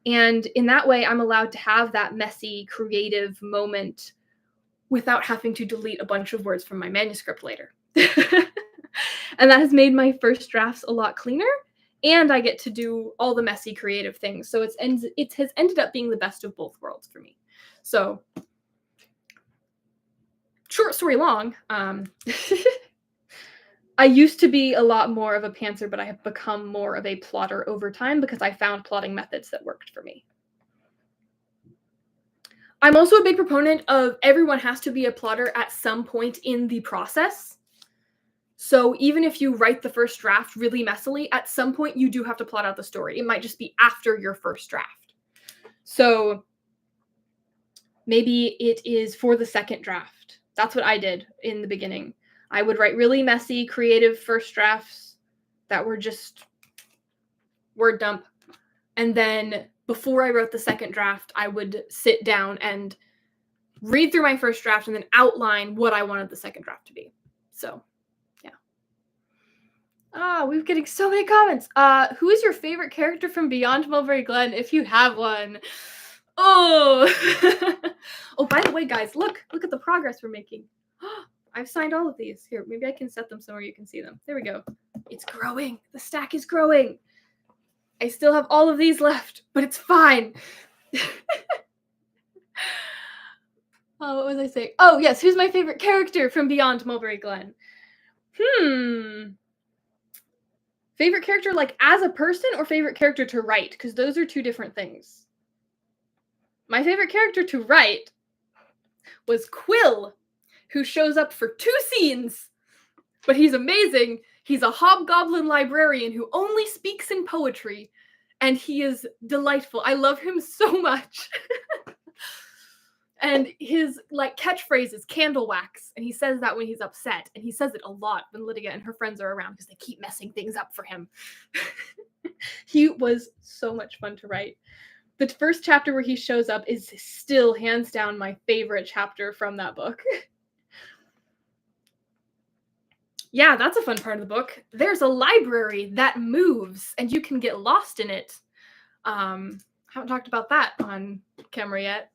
And in that way, I'm allowed to have that messy, creative moment without having to delete a bunch of words from my manuscript later. And that has made my first drafts a lot cleaner, and I get to do all the messy creative things. So it has ended up being the best of both worlds for me. So short story long, I used to be a lot more of a pantser, but I have become more of a plotter over time because I found plotting methods that worked for me. I'm also a big proponent of everyone has to be a plotter at some point in the process. So even if you write the first draft really messily, at some point you do have to plot out the story. It might just be after your first draft. So maybe it is for the second draft. That's what I did in the beginning. I would write really messy, creative first drafts that were just word dump. And then before I wrote the second draft, I would sit down and read through my first draft and then outline what I wanted the second draft to be. So, yeah. We're getting so many comments. Who is your favorite character from Beyond Mulberry Glen, if you have one? Oh! Oh, by the way, guys, look at the progress we're making. I've signed all of these. Here, maybe I can set them somewhere you can see them. There we go. It's growing. The stack is growing. I still have all of these left, but it's fine. Oh, what was I saying? Oh, yes. Who's my favorite character from Beyond Mulberry Glen? Favorite character, like, as a person, or favorite character to write? Because those are two different things. My favorite character to write was Quill, who shows up for 2 scenes, but he's amazing. He's a hobgoblin librarian who only speaks in poetry, and he is delightful. I love him so much. And his, like, catchphrase is candle wax, and he says that when he's upset, and he says it a lot when Lydia and her friends are around because they keep messing things up for him. He was so much fun to write. The first chapter where he shows up is still hands down my favorite chapter from that book. Yeah, that's a fun part of the book. There's a library that moves, and you can get lost in it. Haven't talked about that on camera yet.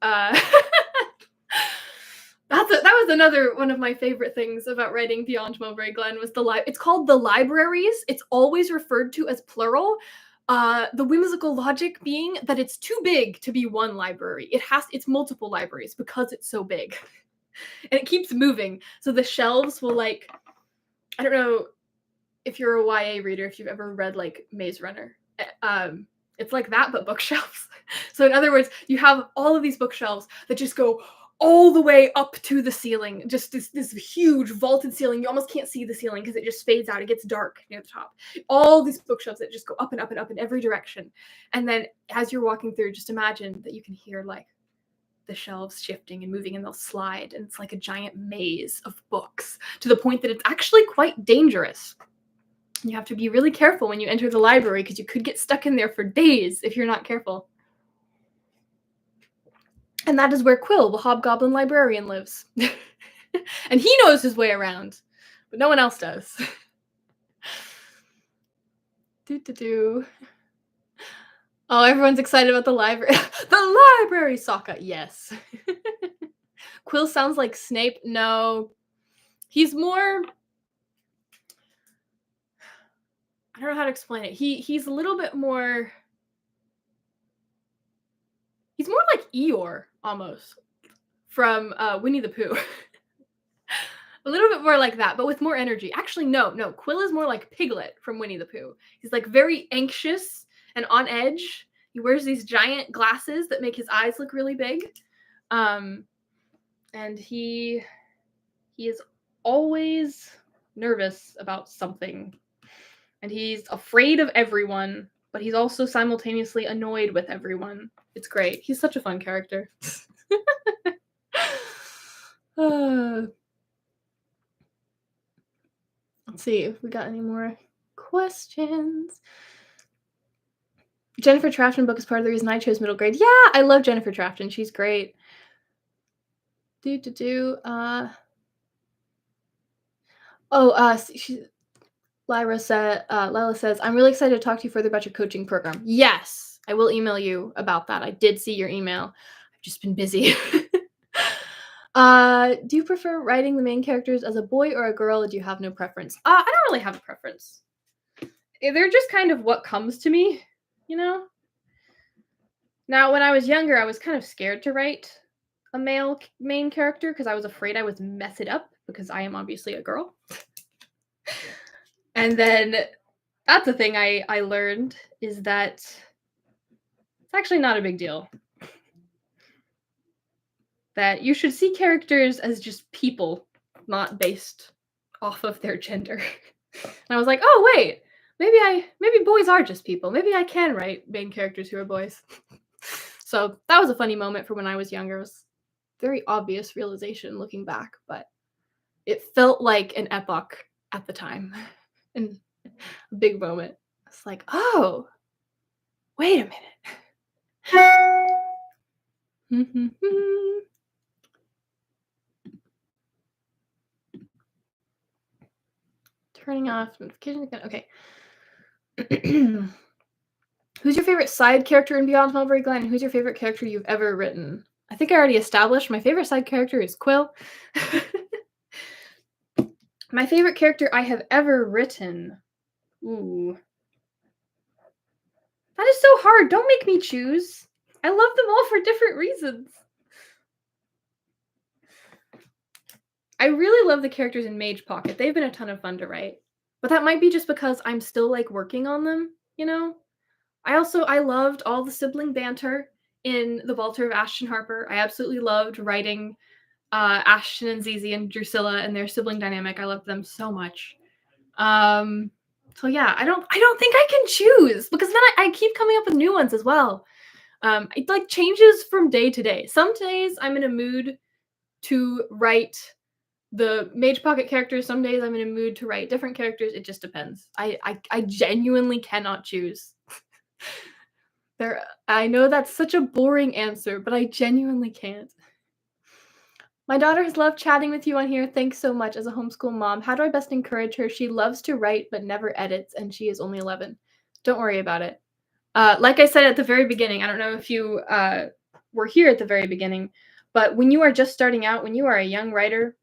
That was another one of my favorite things about writing Beyond Mulberry Glen was it's called the libraries. It's always referred to as plural. The whimsical logic being that it's too big to be one library. It's multiple libraries because it's so big. And it keeps moving. So the shelves will, like, I don't know if you're a YA reader, if you've ever read, like, Maze Runner. It's like that, but bookshelves. So in other words, you have all of these bookshelves that just go all the way up to the ceiling. Just this huge vaulted ceiling. You almost can't see the ceiling because it just fades out. It gets dark near the top. All these bookshelves that just go up and up and up in every direction. And then as you're walking through, just imagine that you can hear, like, the shelves shifting and moving, and they'll slide. And it's like a giant maze of books to the point that it's actually quite dangerous. You have to be really careful when you enter the library because you could get stuck in there for days if you're not careful. And that is where Quill, the hobgoblin librarian, lives. And he knows his way around, but no one else does. Oh, everyone's excited about the library. The library, Sokka, yes. Quill sounds like Snape. No. He's more... I don't know how to explain it. He's a little bit more... He's more like Eeyore, almost, from Winnie the Pooh. A little bit more like that, but with more energy. Actually, no. Quill is more like Piglet from Winnie the Pooh. He's, like, very anxious and on edge. He wears these giant glasses that make his eyes look really big. And he is always nervous about something. And he's afraid of everyone, but he's also simultaneously annoyed with everyone. It's great. He's such a fun character. Let's see if we got any more questions. Jennifer Trafton book is part of the reason I chose middle grade. Yeah, I love Jennifer Trafton. She's great. Oh, Lila says, I'm really excited to talk to you further about your coaching program. Yes, I will email you about that. I did see your email. I've just been busy. Do you prefer writing the main characters as a boy or a girl, or do you have no preference? I don't really have a preference. They're just kind of what comes to me, you know? Now, when I was younger, I was kind of scared to write a male main character because I was afraid I would mess it up because I am obviously a girl. And then that's the thing I learned is that it's actually not a big deal. That you should see characters as just people, not based off of their gender. And I was like, oh wait, maybe boys are just people. Maybe I can write main characters who are boys. So that was a funny moment for when I was younger. It was very obvious realization looking back, but it felt like an epoch at the time. And a big moment. It's like, oh, wait a minute. Turning off notifications again. Okay. Who's your favorite side character in Beyond Mulberry Glen? Who's your favorite character you've ever written? I think I already established my favorite side character is Quill. My favorite character I have ever written. Ooh. That is so hard. Don't make me choose. I love them all for different reasons. I really love the characters in Mage Pocket. They've been a ton of fun to write. But that might be just because I'm still like working on them, you know? I loved all the sibling banter in The Vaulter of Ashton Harper. I absolutely loved writing Ashton and Zizi and Drusilla and their sibling dynamic. I loved them so much. So yeah, I don't think I can choose because then I keep coming up with new ones as well. It like changes from day to day. Some days I'm in a mood to write the Mage Pocket characters. Some days I'm in a mood to write different characters. It just depends. I genuinely cannot choose. I know that's such a boring answer, but I genuinely can't. My daughter has loved chatting with you on here. Thanks so much. As a homeschool mom, how do I best encourage her? She loves to write but never edits, and she is only 11. Don't worry about it. Like I said at the very beginning, I don't know if you were here at the very beginning, but when you are just starting out, when you are a young writer,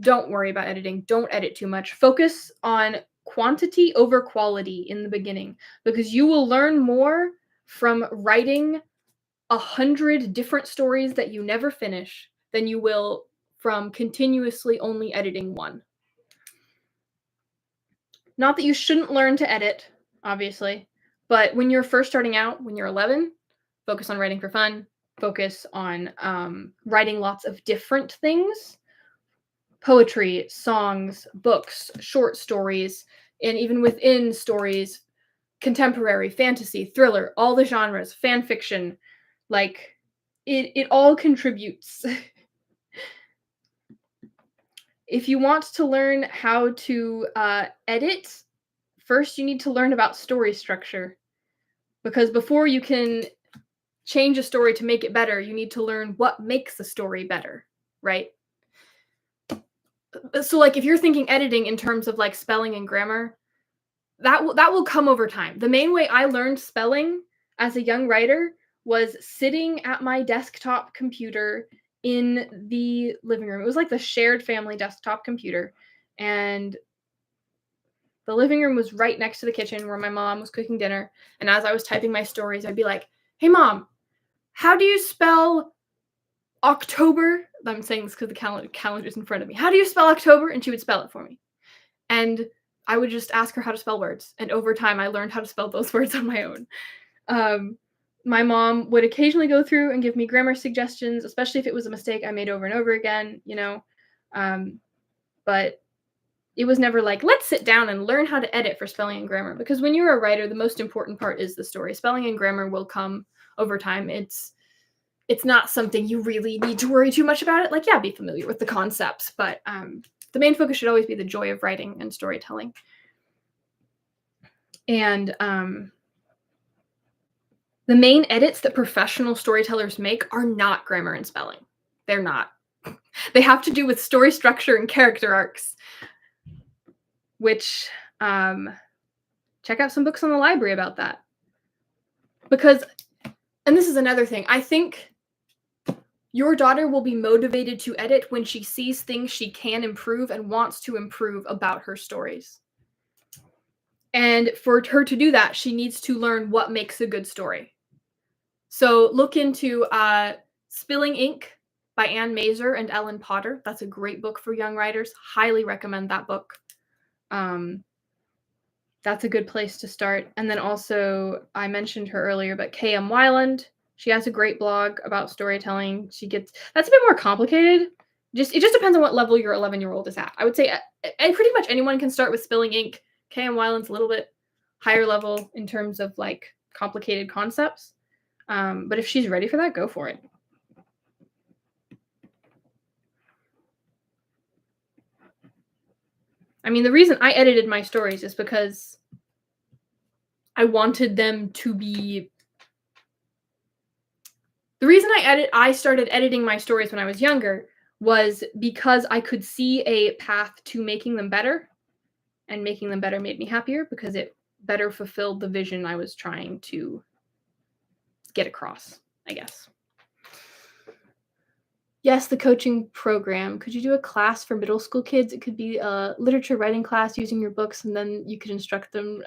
don't worry about editing. Don't edit too much. Focus on quantity over quality in the beginning because you will learn more from writing 100 different stories that you never finish than you will from continuously only editing one. Not that you shouldn't learn to edit, obviously, but when you're first starting out, when you're 11, focus on writing for fun. Focus on writing lots of different things. Poetry, songs, books, short stories, and even within stories, contemporary, fantasy, thriller, all the genres, fan fiction, like it all contributes. If you want to learn how to edit, first you need to learn about story structure. Because before you can change a story to make it better, you need to learn what makes a story better, right? So like if you're thinking editing in terms of like spelling and grammar, that will come over time. The main way I learned spelling as a young writer was sitting at my desktop computer in the living room. It was like the shared family desktop computer, and the living room was right next to the kitchen where my mom was cooking dinner. And as I was typing my stories, I'd be like, "Hey mom, how do you spell October?" I'm saying this because the calendar's in front of me. "How do you spell October?" And she would spell it for me. And I would just ask her how to spell words. And over time, I learned how to spell those words on my own. My mom would occasionally go through and give me grammar suggestions, especially if it was a mistake I made over and over again, you know. But it was never like, let's sit down and learn how to edit for spelling and grammar. Because when you're a writer, the most important part is the story. Spelling and grammar will come over time. It's not something you really need to worry too much about it. Like, yeah, be familiar with the concepts, but the main focus should always be the joy of writing and storytelling. And the main edits that professional storytellers make are not grammar and spelling. They're not. They have to do with story structure and character arcs. which check out some books on the library about that. Because, and this is another thing, I think your daughter will be motivated to edit when she sees things she can improve and wants to improve about her stories. And for her to do that, she needs to learn what makes a good story. So look into Spilling Ink by Anne Mazer and Ellen Potter. That's a great book for young writers. Highly recommend that book. That's a good place to start. And then also, I mentioned her earlier, but K.M. Weiland, she has a great blog about storytelling. That's a bit more complicated. It just depends on what level your 11-year-old is at. I would say and pretty much anyone can start with Spilling Ink. K.M. Weiland's a little bit higher level in terms of like complicated concepts. But if she's ready for that, go for it. I mean, the reason I edited my stories is because I wanted them to be... The reason I started editing my stories when I was younger was because I could see a path to making them better, and making them better made me happier because it better fulfilled the vision I was trying to get across, I guess. Yes, the coaching program. Could you do a class for middle school kids? It could be a literature writing class using your books, and then you could instruct them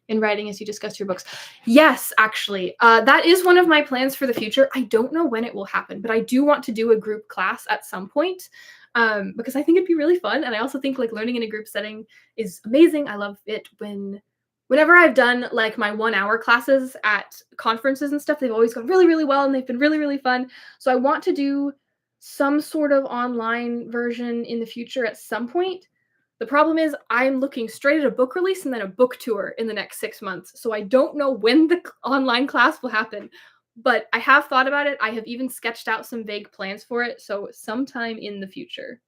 in writing as you discuss your books. Yes, actually. That is one of my plans for the future. I don't know when it will happen, but I do want to do a group class at some point because I think it'd be really fun. And I also think like learning in a group setting is amazing. I love it whenever I've done like my 1-hour classes at conferences and stuff, they've always gone really, really well and they've been really, really fun. So I want to do some sort of online version in the future at some point. The problem is I'm looking straight at a book release and then a book tour in the next 6 months. So I don't know when the online class will happen, but I have thought about it. I have even sketched out some vague plans for it. So sometime in the future.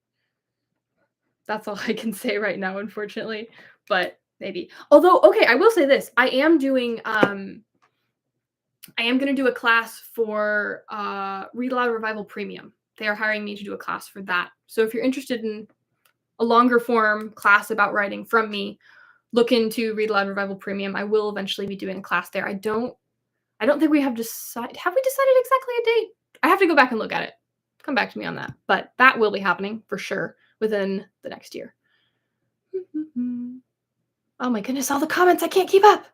That's all I can say right now, unfortunately, but maybe. Although, okay, I will say this. I am going to do a class for Read Aloud Revival Premium. They are hiring me to do a class for that. So if you're interested in a longer form class about writing from me, look into Read Aloud Revival Premium. I will eventually be doing a class there. I don't think we have decided. Have we decided exactly a date? I have to go back and look at it. Come back to me on that. But that will be happening for sure within the next year. Oh my goodness, all the comments. I can't keep up.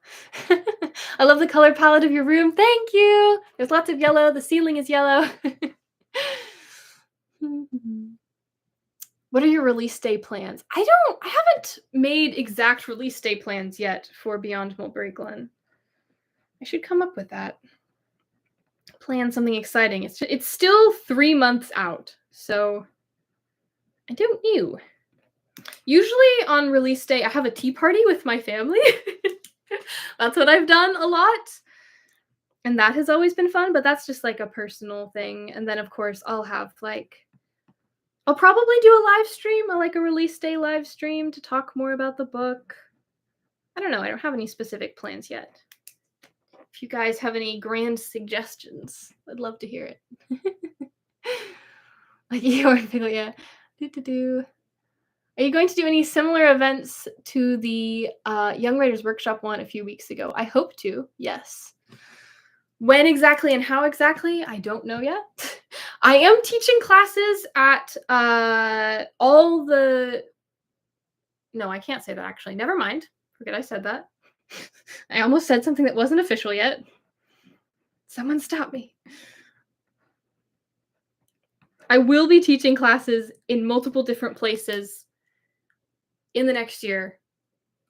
I love the color palette of your room. Thank you. There's lots of yellow. The ceiling is yellow. What are your release day plans? I haven't made exact release day plans yet for Beyond Mulberry Glen. I should come up with that. Plan something exciting. It's still 3 months out, so I don't know. Usually on release day, I have a tea party with my family. That's what I've done a lot. And that has always been fun, but that's just like a personal thing. And then, of course, I'll probably do a live stream, like a release day live stream to talk more about the book. I don't know. I don't have any specific plans yet. If you guys have any grand suggestions, I'd love to hear it. Like Eeyore, yeah. Are you going to do any similar events to the Young Writers Workshop one a few weeks ago? I hope to, yes. When exactly and how exactly, I don't know yet. I am teaching classes at all the... No, I can't say that actually. Never mind. Forget I said that. I almost said something that wasn't official yet. Someone stop me. I will be teaching classes in multiple different places in the next year,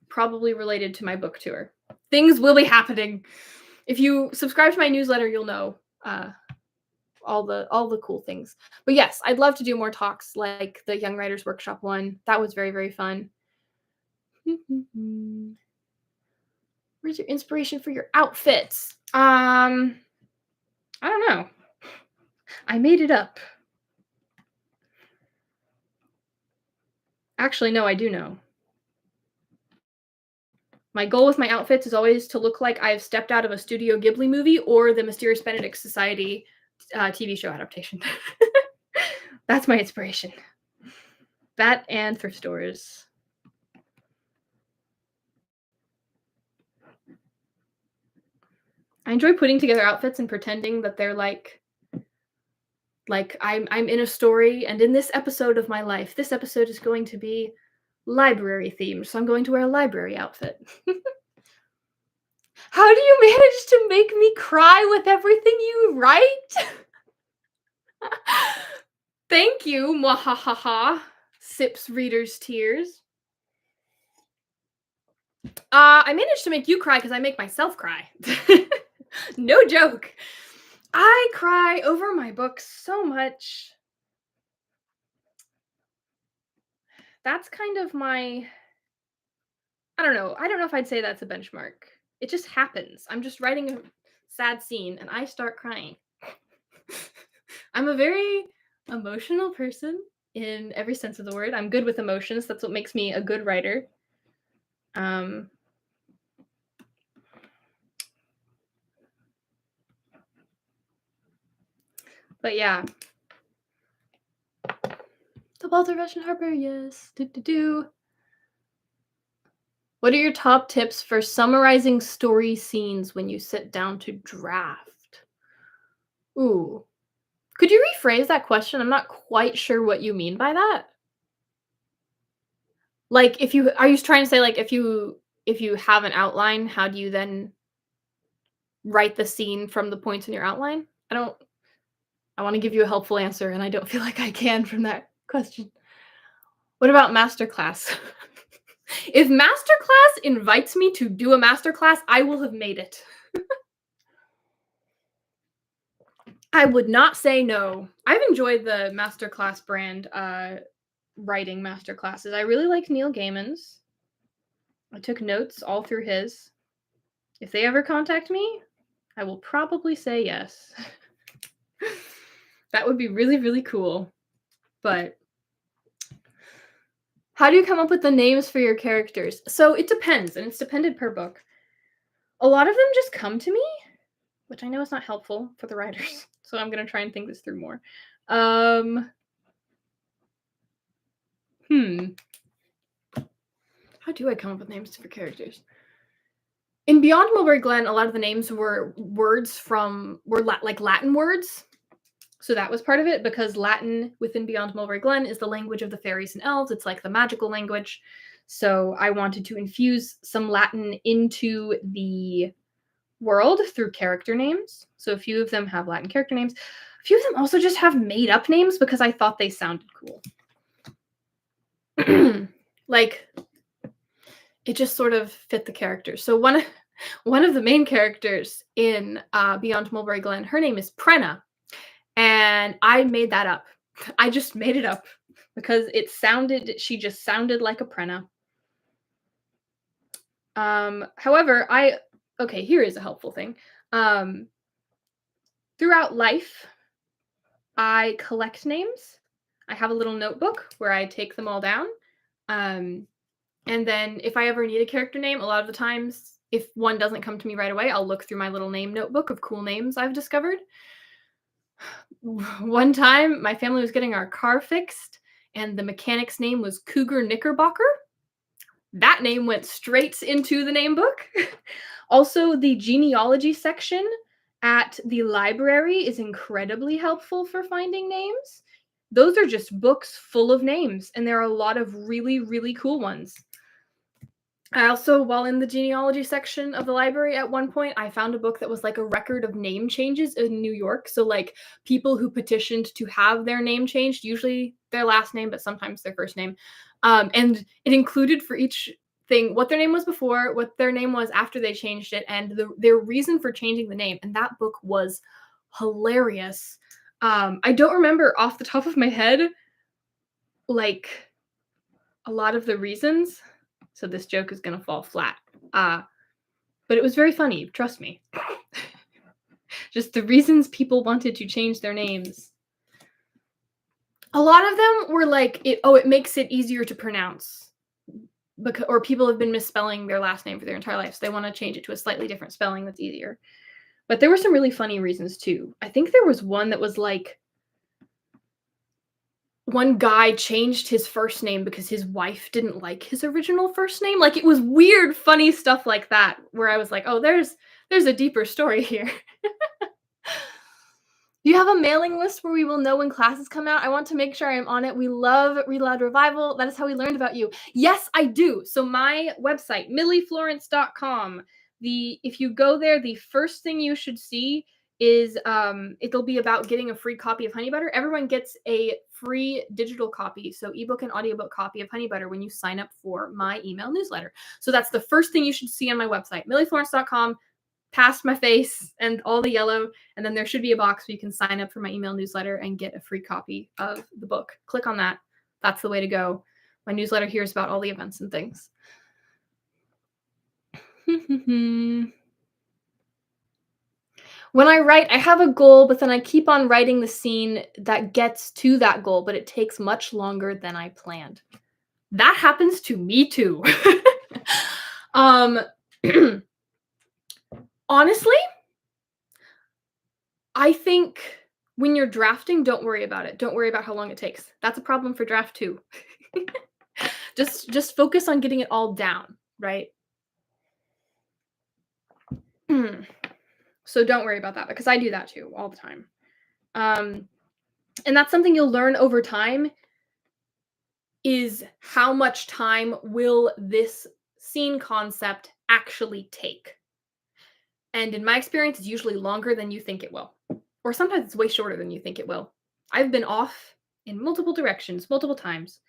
probably related to my book tour. Things will be happening. If you subscribe to my newsletter, you'll know all the cool things. But yes, I'd love to do more talks like the Young Writers Workshop one. That was very, very fun. Where's your inspiration for your outfits? I don't know. I made it up. Actually, no, I do know. My goal with my outfits is always to look like I've stepped out of a Studio Ghibli movie or the Mysterious Benedict Society TV show adaptation. That's my inspiration. That and thrift stores. I enjoy putting together outfits and pretending that they're like I'm in a story, and in this episode of my life, this episode is going to be library themed, so I'm going to wear a library outfit. How do you manage to make me cry with everything you write? Thank you, mwahahaha. Sips reader's tears. I managed to make you cry because I make myself cry. No joke. I cry over my books so much. That's kind of my, I don't know. I don't know if I'd say that's a benchmark. It just happens. I'm just writing a sad scene and I start crying. I'm a very emotional person in every sense of the word. I'm good with emotions. That's what makes me a good writer. But yeah. The Walter Russian Harper, yes. What are your top tips for summarizing story scenes when you sit down to draft? Ooh. Could you rephrase that question? I'm not quite sure what you mean by that. Like, are you trying to say, like, if you have an outline, how do you then write the scene from the points in your outline? I wanna give you a helpful answer, and I don't feel like I can from that question. What about masterclass? If masterclass invites me to do a masterclass, I will have made it. I would not say no. I've enjoyed the masterclass brand, writing masterclasses. I really like Neil Gaiman's. I took notes all through his. If they ever contact me, I will probably say yes. That would be really, really cool. But how do you come up with the names for your characters? So it depends, and it's dependent per book. A lot of them just come to me, which I know is not helpful for the writers. So I'm going to try and think this through more. How do I come up with names for characters? In Beyond Mulberry Glen, a lot of the names were like Latin words. So that was part of it, because Latin within Beyond Mulberry Glen is the language of the fairies and elves. It's like the magical language. So I wanted to infuse some Latin into the world through character names. So a few of them have Latin character names. A few of them also just have made up names because I thought they sounded cool. Like, it just sort of fit the character. So one of the main characters in Beyond Mulberry Glen, her name is Prenna. And I made that up. I just made it up because she just sounded like a Prenna. However, okay, here is a helpful thing. Throughout life, I collect names. I have a little notebook where I take them all down. And then if I ever need a character name, a lot of the times, if one doesn't come to me right away, I'll look through my little name notebook of cool names I've discovered. One time, my family was getting our car fixed, and the mechanic's name was Cougar Knickerbocker. That name went straight into the name book. Also, the genealogy section at the library is incredibly helpful for finding names. Those are just books full of names, and there are a lot of really, really cool ones. I also, while in the genealogy section of the library at one point, I found a book that was like a record of name changes in New York. So like people who petitioned to have their name changed, usually their last name, but sometimes their first name. And it included for each thing what their name was before, what their name was after they changed it, and their reason for changing the name. And that book was hilarious. I don't remember off the top of my head, like, a lot of the reasons. So this joke is going to fall flat. But it was very funny, trust me. Just the reasons people wanted to change their names. A lot of them were like, it makes it easier to pronounce. Or people have been misspelling their last name for their entire life, so they want to change it to a slightly different spelling that's easier. But there were some really funny reasons too. I think there was one that was like, one guy changed his first name because his wife didn't like his original first name. Like, it was weird, funny stuff like that, where I was like, oh, there's There's a deeper story here. Do you have a mailing list where we will know when classes come out? I want to make sure I'm on it. We love Read Aloud Revival. That is how we learned about you. Yes, I do. So my website, millieflorence.com. If you go there, the first thing you should see is it'll be about getting a free copy of Honey Butter. Everyone gets a free digital copy, so ebook and audiobook copy of Honey Butter when you sign up for my email newsletter. So that's the first thing you should see on my website, millieflorence.com. Past my face and all the yellow, and then there should be a box where you can sign up for my email newsletter and get a free copy of the book. Click on that. That's the way to go. My newsletter here is about all the events and things. When I write, I have a goal, but then I keep on writing the scene that gets to that goal, but it takes much longer than I planned. That happens to me too. Honestly, I think when you're drafting, don't worry about it. Don't worry about how long it takes. That's a problem for draft 2. Just focus on getting it all down, right? So don't worry about that, because I do that too all the time. And that's something you'll learn over time, is how much time will this scene concept actually take. And in my experience, it's usually longer than you think it will. Or sometimes it's way shorter than you think it will. I've been off in multiple directions, multiple times.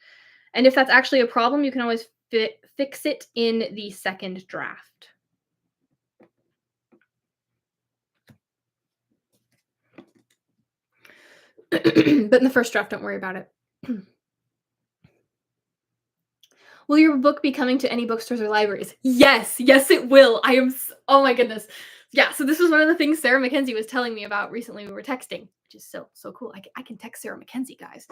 And if that's actually a problem, you can always fix it in the second draft. But in the first draft, don't worry about it. Will your book be coming to any bookstores or libraries? Yes, yes, it will. Oh my goodness. Yeah, so this was one of the things Sarah Mackenzie was telling me about recently. We were texting, which is so cool. I can text Sarah Mackenzie, guys.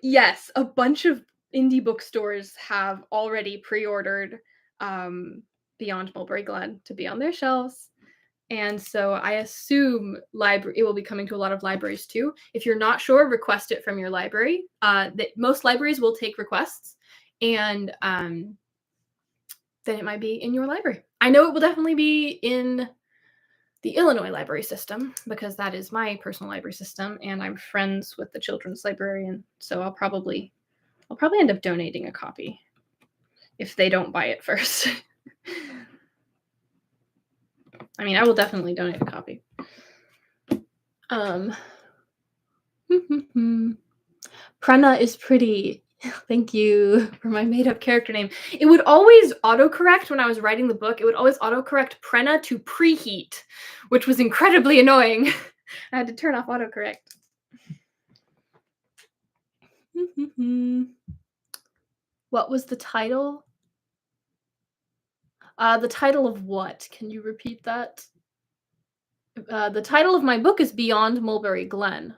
Yes, a bunch of indie bookstores have already pre-ordered Beyond Mulberry Glen to be on their shelves. And so I assume it will be coming to a lot of libraries too. If you're not sure, request it from your library. Most libraries will take requests, and then it might be in your library. I know it will definitely be in the Illinois library system, because that is my personal library system, and I'm friends with the children's librarian, so I'll probably end up donating a copy if they don't buy it first. I mean, I will definitely donate a copy. Prena is pretty. Thank you for my made-up character name. It would always autocorrect when I was writing the book. It would always autocorrect Prena to preheat, which was incredibly annoying. I had to turn off autocorrect. What was the title? The title of what? Can you repeat that? The title of my book is Beyond Mulberry Glen.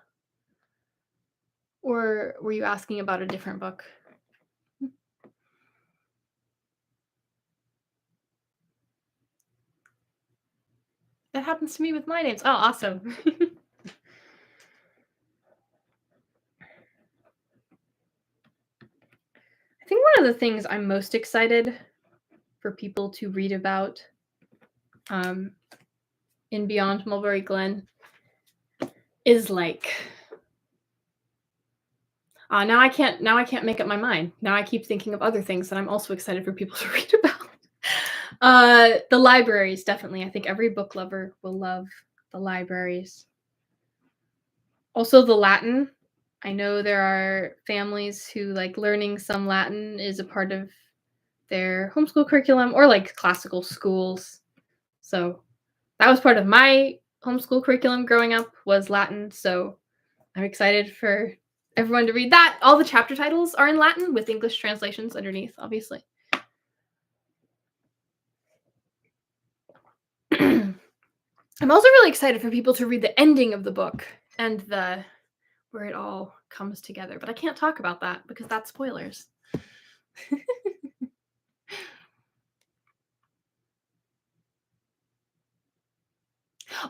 Or were you asking about a different book? That happens to me with my names. Oh, awesome. I think one of the things I'm most excited for people to read about in Beyond Mulberry Glen is like, now I can't make up my mind. Now I keep thinking of other things that I'm also excited for people to read about. The libraries, definitely. I think every book lover will love the libraries. Also the Latin. I know there are families who like learning some Latin is a part of their homeschool curriculum, or like classical schools. So that was part of my homeschool curriculum growing up, was Latin. So I'm excited for everyone to read that. All the chapter titles are in Latin with English translations underneath, obviously. I'm also really excited for people to read the ending of the book and where it all comes together. But I can't talk about that because that's spoilers.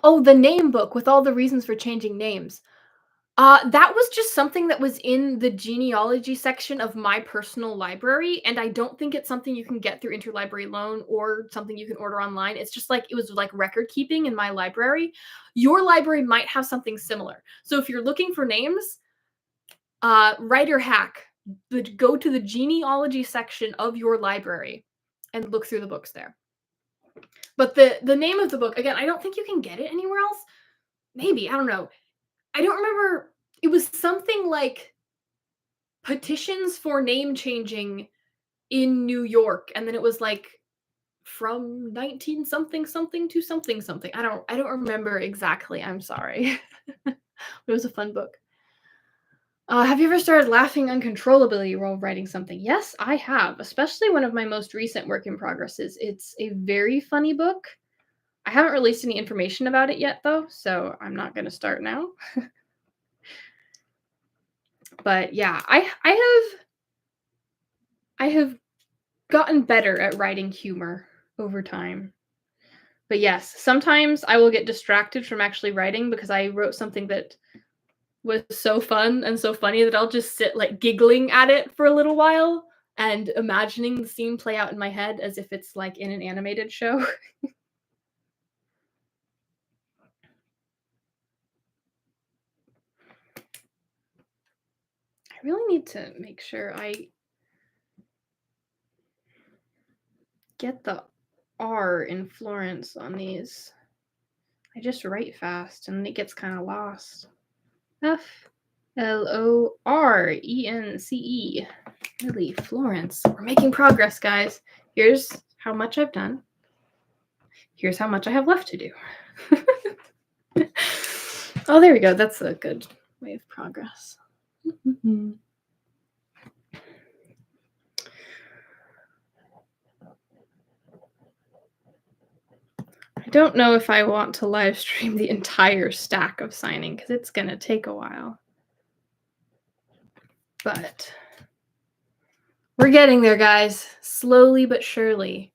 Oh, the name book with all the reasons for changing names. That was just something that was in the genealogy section of my personal library, and I don't think it's something you can get through interlibrary loan or something you can order online. It's just like it was like record keeping in my library. Your library might have something similar. So if you're looking for names, writer hack, go to the genealogy section of your library and look through the books there. But the name of the book, again, I don't think you can get it anywhere else. Maybe, I don't know. I don't remember. It was something like petitions for name changing in New York, and then it was like from 19 something something to something something. I don't remember exactly. I'm sorry. It was a fun book. Have you ever started laughing uncontrollably while writing something? Yes, I have, especially one of my most recent work in progresses. It's a very funny book. I haven't released any information about it yet, though, so I'm not going to start now. But yeah, I have gotten better at writing humor over time. But yes, sometimes I will get distracted from actually writing because I wrote something that was so fun and so funny that I'll just sit like giggling at it for a little while and imagining the scene play out in my head as if it's like in an animated show. I really need to make sure I get the R in Florence on these. I just write fast and it gets kind of lost. Florence. Really, Florence. We're making progress, guys. Here's how much I've done. Here's how much I have left to do. Oh, there we go. That's a good way of progress. I don't know if I want to live stream the entire stack of signing because it's going to take a while. But we're getting there, guys. Slowly but surely.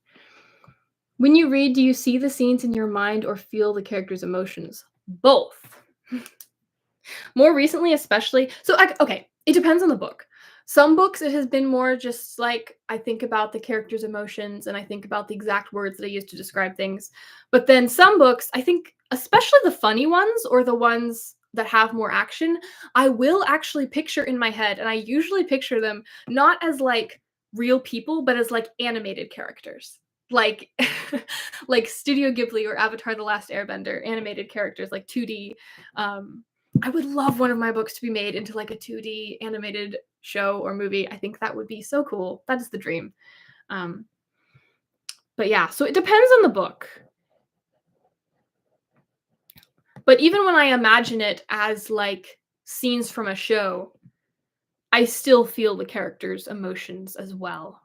When you read, do you see the scenes in your mind or feel the characters' emotions? Both. More recently, especially. So, okay, it depends on the book. Some books, it has been more just like I think about the characters' emotions and I think about the exact words that I use to describe things. But then some books, I think, especially the funny ones or the ones that have more action, I will actually picture in my head. And I usually picture them not as like real people, but as like animated characters. Like like Studio Ghibli or Avatar The Last Airbender, animated characters like 2D. I would love one of my books to be made into like a 2D animated show or movie. I think that would be so cool. That is the dream. But yeah, so it depends on the book. But even when I imagine it as like scenes from a show, I still feel the characters' emotions as well.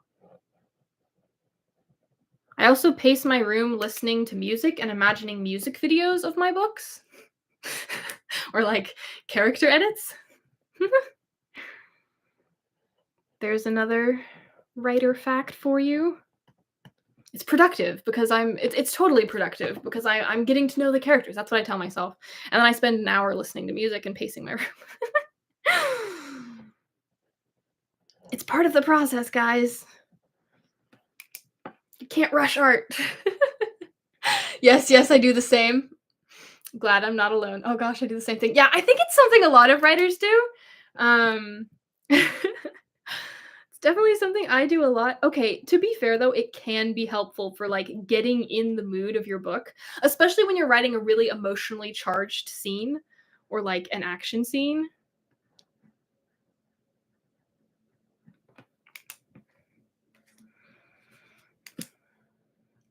I also pace my room listening to music and imagining music videos of my books or like character edits. There's another writer fact for you. It's productive because it's totally productive because I'm getting to know the characters. That's what I tell myself. And then I spend an hour listening to music and pacing my room. It's part of the process, guys. You can't rush art. Yes, I do the same. Glad I'm not alone. Oh gosh, I do the same thing. Yeah, I think it's something a lot of writers do. It's definitely something I do a lot. Okay, to be fair though, it can be helpful for like getting in the mood of your book, especially when you're writing a really emotionally charged scene or like an action scene.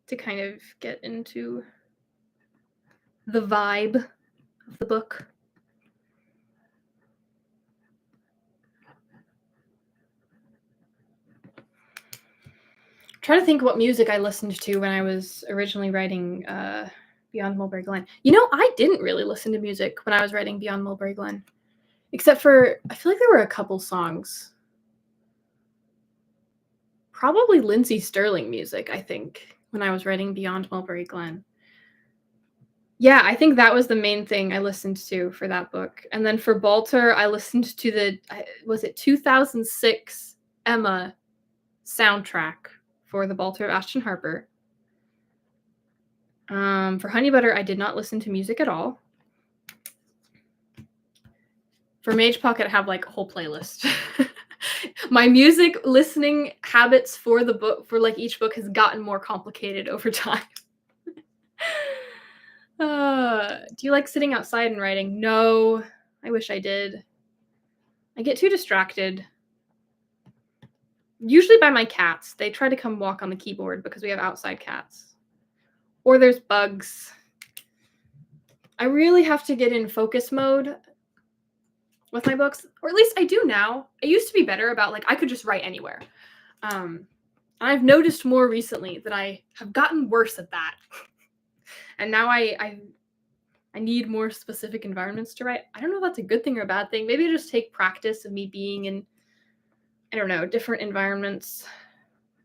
To kind of get into the vibe of the book. Trying to think what music I listened to when I was originally writing Beyond Mulberry Glen. You know, I didn't really listen to music when I was writing Beyond Mulberry Glen, except for I feel like there were a couple songs. Probably Lindsey Sterling music, I think, when I was writing Beyond Mulberry Glen. Yeah, I think that was the main thing I listened to for that book, and then for Balter, I listened to was it 2006 Emma soundtrack for the Balter of Ashton Harper. For Honey Butter, I did not listen to music at all. For Mage Pocket, I have, like, a whole playlist. My music listening habits for the book for, like, each book has gotten more complicated over time. Do you like sitting outside and writing? No, I wish I did. I get too distracted. Usually by my cats. They try to come walk on the keyboard because we have outside cats. Or there's bugs. I really have to get in focus mode with my books, or at least I do now. I used to be better about, like, I could just write anywhere. I've noticed more recently that I have gotten worse at that. And now I need more specific environments to write. I don't know if that's a good thing or a bad thing. Maybe just take practice of me being in, I don't know, different environments.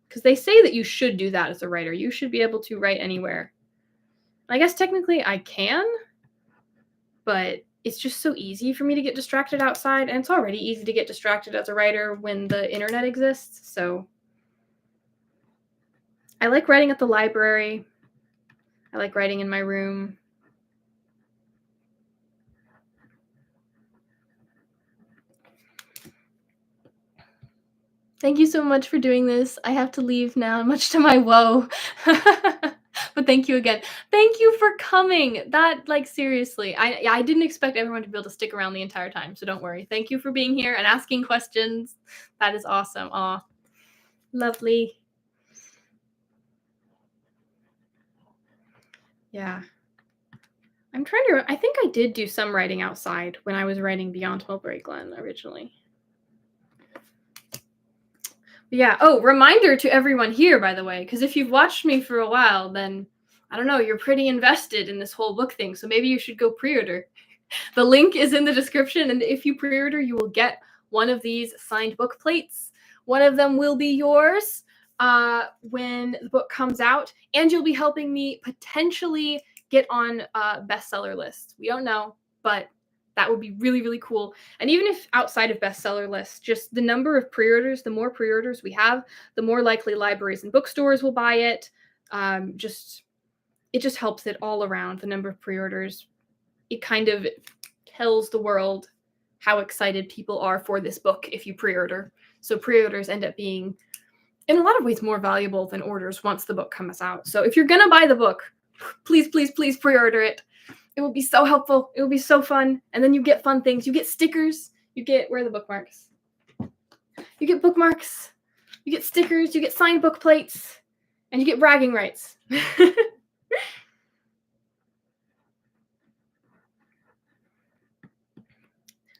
Because they say that you should do that as a writer. You should be able to write anywhere. I guess technically I can, but it's just so easy for me to get distracted outside, and it's already easy to get distracted as a writer when the internet exists, so I like writing at the library. I like writing in my room. Thank you so much for doing this. I have to leave now, much to my woe. But thank you again. Thank you for coming. That, like, seriously, I didn't expect everyone to be able to stick around the entire time, so don't worry. Thank you for being here and asking questions. That is awesome. Aw, lovely. Yeah. I think I did do some writing outside when I was writing Beyond Mulberry Glen originally. Yeah. Oh, reminder to everyone here, by the way, because if you've watched me for a while, then I don't know, you're pretty invested in this whole book thing. So maybe you should go pre-order. The link is in the description, and if you pre-order, you will get one of these signed book plates. One of them will be yours when the book comes out, and you'll be helping me potentially get on a bestseller list. We don't know, but that would be really, really cool. And even if outside of bestseller lists, just the number of pre-orders, the more pre-orders we have, the more likely libraries and bookstores will buy it. It just helps it all around, the number of pre-orders. It kind of tells the world how excited people are for this book if you pre-order. So pre-orders end up being, in a lot of ways, more valuable than orders once the book comes out. So if you're going to buy the book, please, please, please pre-order it. It will be so helpful. It will be so fun. And then you get fun things. You get stickers. You get, where are the bookmarks? You get bookmarks. You get stickers. You get signed book plates. And you get bragging rights.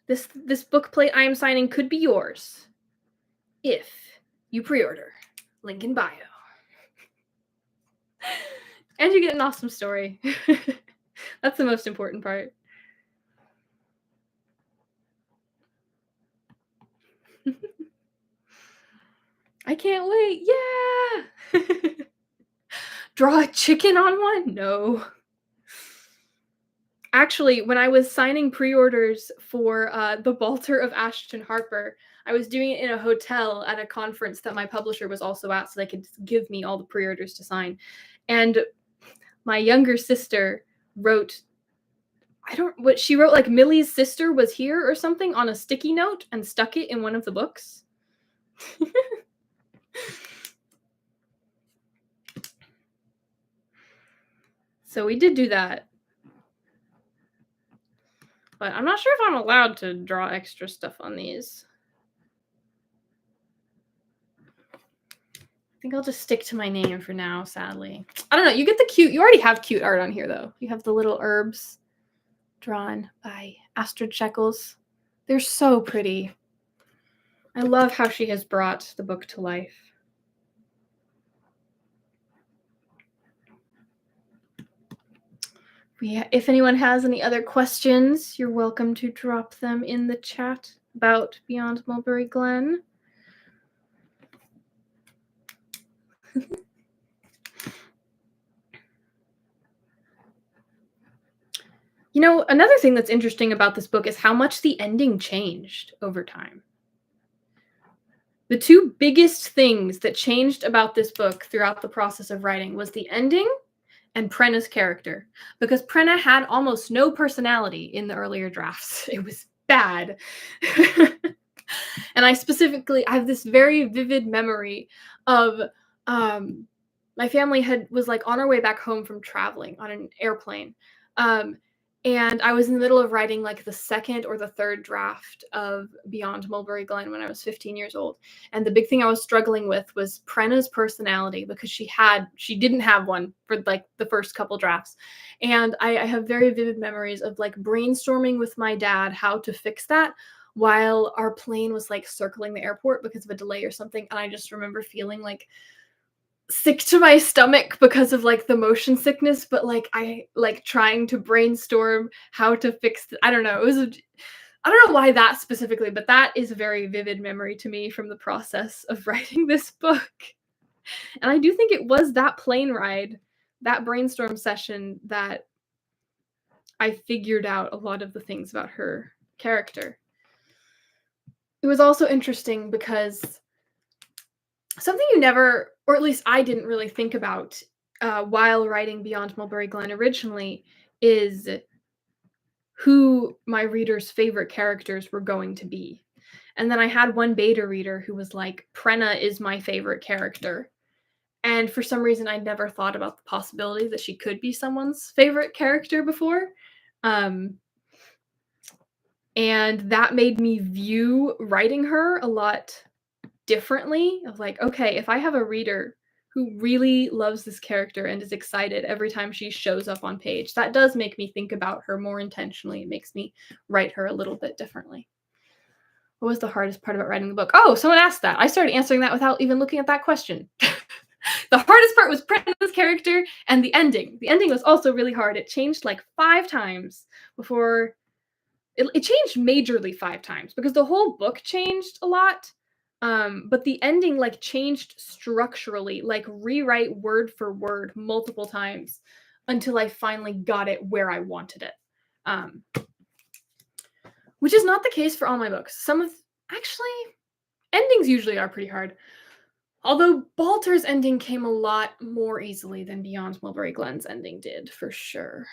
This book plate I am signing could be yours if you pre-order. Link in bio. And you get an awesome story. That's the most important part. I can't wait. Yeah. Draw a chicken on one? No. Actually, when I was signing pre-orders for the Balter of Ashton Harper, I was doing it in a hotel at a conference that my publisher was also at, so they could give me all the pre-orders to sign. And my younger sister wrote, she wrote, like, Millie's sister was here or something on a sticky note and stuck it in one of the books. So we did do that. But I'm not sure if I'm allowed to draw extra stuff on these. I think I'll just stick to my name for now, sadly. I don't know. You get the cute. You already have cute art on here, though. You have the little herbs drawn by Astrid Shekels. They're so pretty. I love how she has brought the book to life. If anyone has any other questions, you're welcome to drop them in the chat about Beyond Mulberry Glen. You know, another thing that's interesting about this book is how much the ending changed over time. The two biggest things that changed about this book throughout the process of writing was the ending and Prenna's character, because Prenna had almost no personality in the earlier drafts. It was bad. And I have this very vivid memory of um, my family was like on our way back home from traveling on an airplane. Um, and I was in the middle of writing like the second or the third draft of Beyond Mulberry Glen when I was 15 years old. And the big thing I was struggling with was Prenna's personality, because she didn't have one for like the first couple drafts. And I have very vivid memories of like brainstorming with my dad how to fix that while our plane was like circling the airport because of a delay or something. And I just remember feeling like sick to my stomach because of like the motion sickness, but like I like trying to brainstorm how to fix I don't know. I don't know why that specifically, but that is a very vivid memory to me from the process of writing this book. And I do think it was that plane ride, that brainstorm session, that I figured out a lot of the things about her character. It was also interesting because something you never, or at least I didn't really think about while writing Beyond Mulberry Glen originally, is who my readers' favorite characters were going to be. And then I had one beta reader who was like, Prenna is my favorite character. And for some reason, I'd never thought about the possibility that she could be someone's favorite character before. And that made me view writing her a lot differently. Of like, okay, if I have a reader who really loves this character and is excited every time she shows up on page, that does make me think about her more intentionally. It makes me write her a little bit differently. What was the hardest part about writing the book? Oh, someone asked that. I started answering that without even looking at that question. The hardest part was Prenna's character and the ending. The ending was also really hard. It changed like 5 times before it changed majorly 5 times because the whole book changed a lot. But the ending like changed structurally, like rewrite word for word multiple times until I finally got it where I wanted it. Which is not the case for all my books. Actually, endings usually are pretty hard. Although Balter's ending came a lot more easily than Beyond Mulberry Glen's ending did, for sure.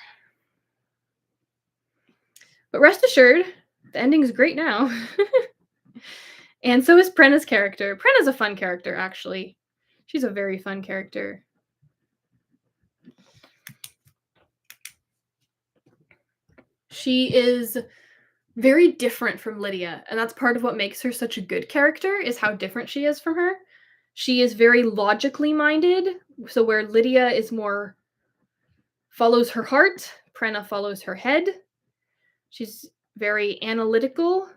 But rest assured, the ending's great now. And so is Prenna's character. Prenna's a fun character, actually. She's a very fun character. She is very different from Lydia, and that's part of what makes her such a good character, is how different she is from her. She is very logically minded, so where Lydia is more follows her heart, Prenna follows her head. She's very analytical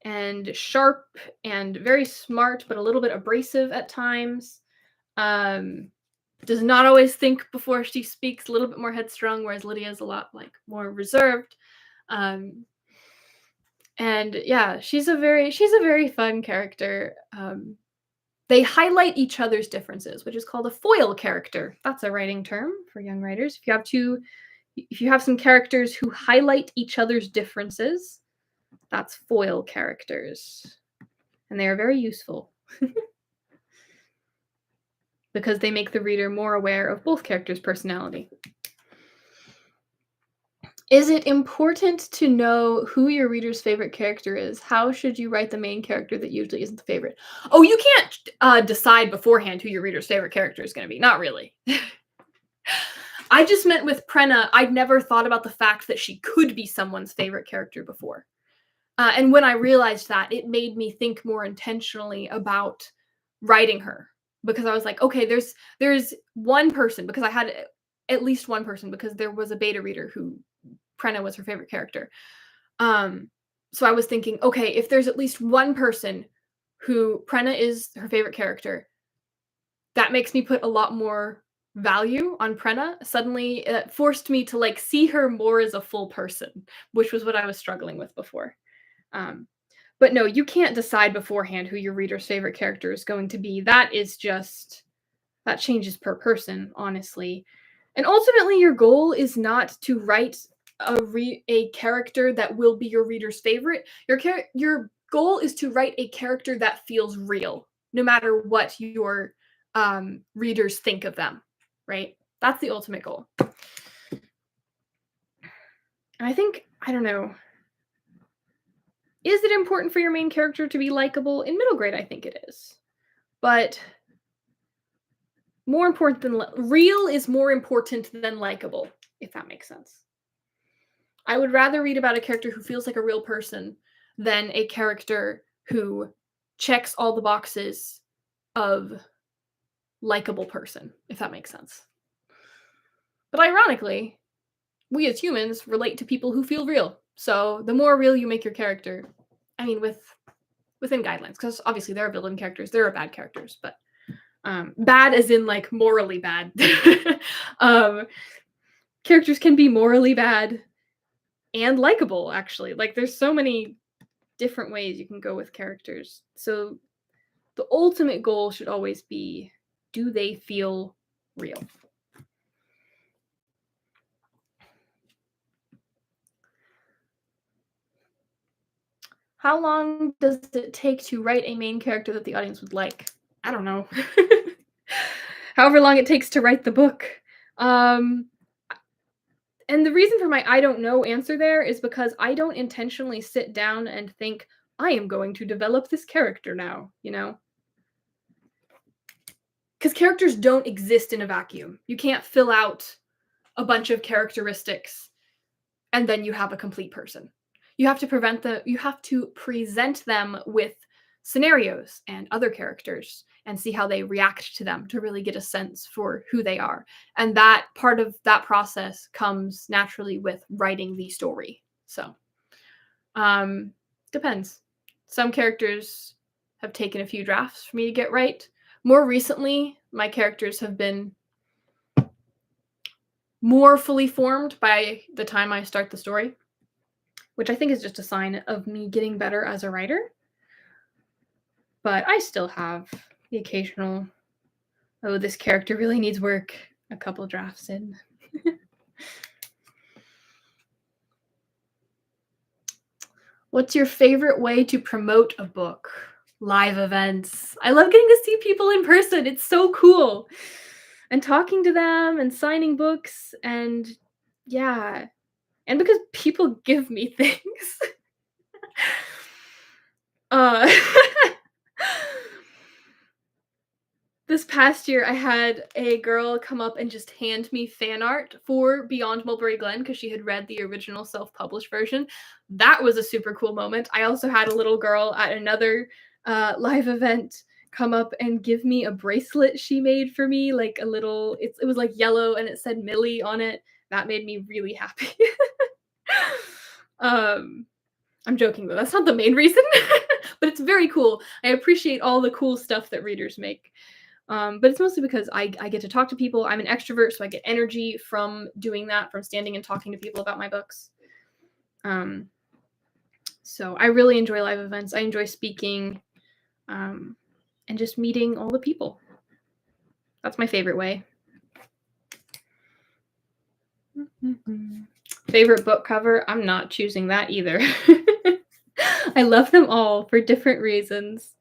and sharp and very smart, but a little bit abrasive at times. Does not always think before she speaks, a little bit more headstrong, whereas Lydia is a lot like more reserved. And yeah, she's a very fun character. They highlight each other's differences, which is called a foil character. That's a writing term for young writers. If you have some characters who highlight each other's differences, that's foil characters. And they are very useful because they make the reader more aware of both characters' personality. Is it important to know who your reader's favorite character is? How should you write the main character that usually isn't the favorite? Oh, you can't decide beforehand who your reader's favorite character is going to be. Not really. I just meant with Prenna, I'd never thought about the fact that she could be someone's favorite character before. And when I realized that, it made me think more intentionally about writing her. Because I was like, okay, there's one person, because I had at least one person, because there was a beta reader who Prenna was her favorite character. So I was thinking, okay, if there's at least one person who Prenna is her favorite character, that makes me put a lot more value on Prenna. Suddenly it forced me to like see her more as a full person, which was what I was struggling with before. But no, you can't decide beforehand who your reader's favorite character is going to be. That changes per person, honestly. And ultimately, your goal is not to write a character that will be your reader's favorite. Your goal is to write a character that feels real, no matter what your readers think of them, right? That's the ultimate goal. And I think, I don't know, is it important for your main character to be likable? In middle grade, I think it is. But more important than real is more important than likable, if that makes sense. I would rather read about a character who feels like a real person than a character who checks all the boxes of likable person, if that makes sense. But ironically, we as humans relate to people who feel real. So the more real you make your character, I mean, within guidelines, because obviously there are villain characters, there are bad characters, but bad as in like morally bad. Characters can be morally bad and likable, actually. Like there's so many different ways you can go with characters. So the ultimate goal should always be, do they feel real? How long does it take to write a main character that the audience would like? I don't know. However long it takes to write the book. And the reason for my I don't know answer there is because I don't intentionally sit down and think, I am going to develop this character now, you know? Because characters don't exist in a vacuum. You can't fill out a bunch of characteristics and then you have a complete person. You have to present them with scenarios and other characters and see how they react to them to really get a sense for who they are. And that part of that process comes naturally with writing the story. So, depends. Some characters have taken a few drafts for me to get right. More recently, my characters have been more fully formed by the time I start the story, which I think is just a sign of me getting better as a writer. But I still have the occasional, oh, this character really needs work, a couple drafts in. What's your favorite way to promote a book? Live events. I love getting to see people in person. It's so cool. And talking to them and signing books and yeah. And because people give me things. This past year, I had a girl come up and just hand me fan art for Beyond Mulberry Glen because she had read the original self-published version. That was a super cool moment. I also had a little girl at another live event come up and give me a bracelet she made for me, like a little, it was like yellow and it said Millie on it. That made me really happy. I'm joking though, that's not the main reason, but it's very cool. I appreciate all the cool stuff that readers make. But it's mostly because I get to talk to people. I'm an extrovert, so I get energy from doing that, from standing and talking to people about my books. So I really enjoy live events. I enjoy speaking and just meeting all the people. That's my favorite way. Favorite book cover? I'm not choosing that either. I love them all for different reasons.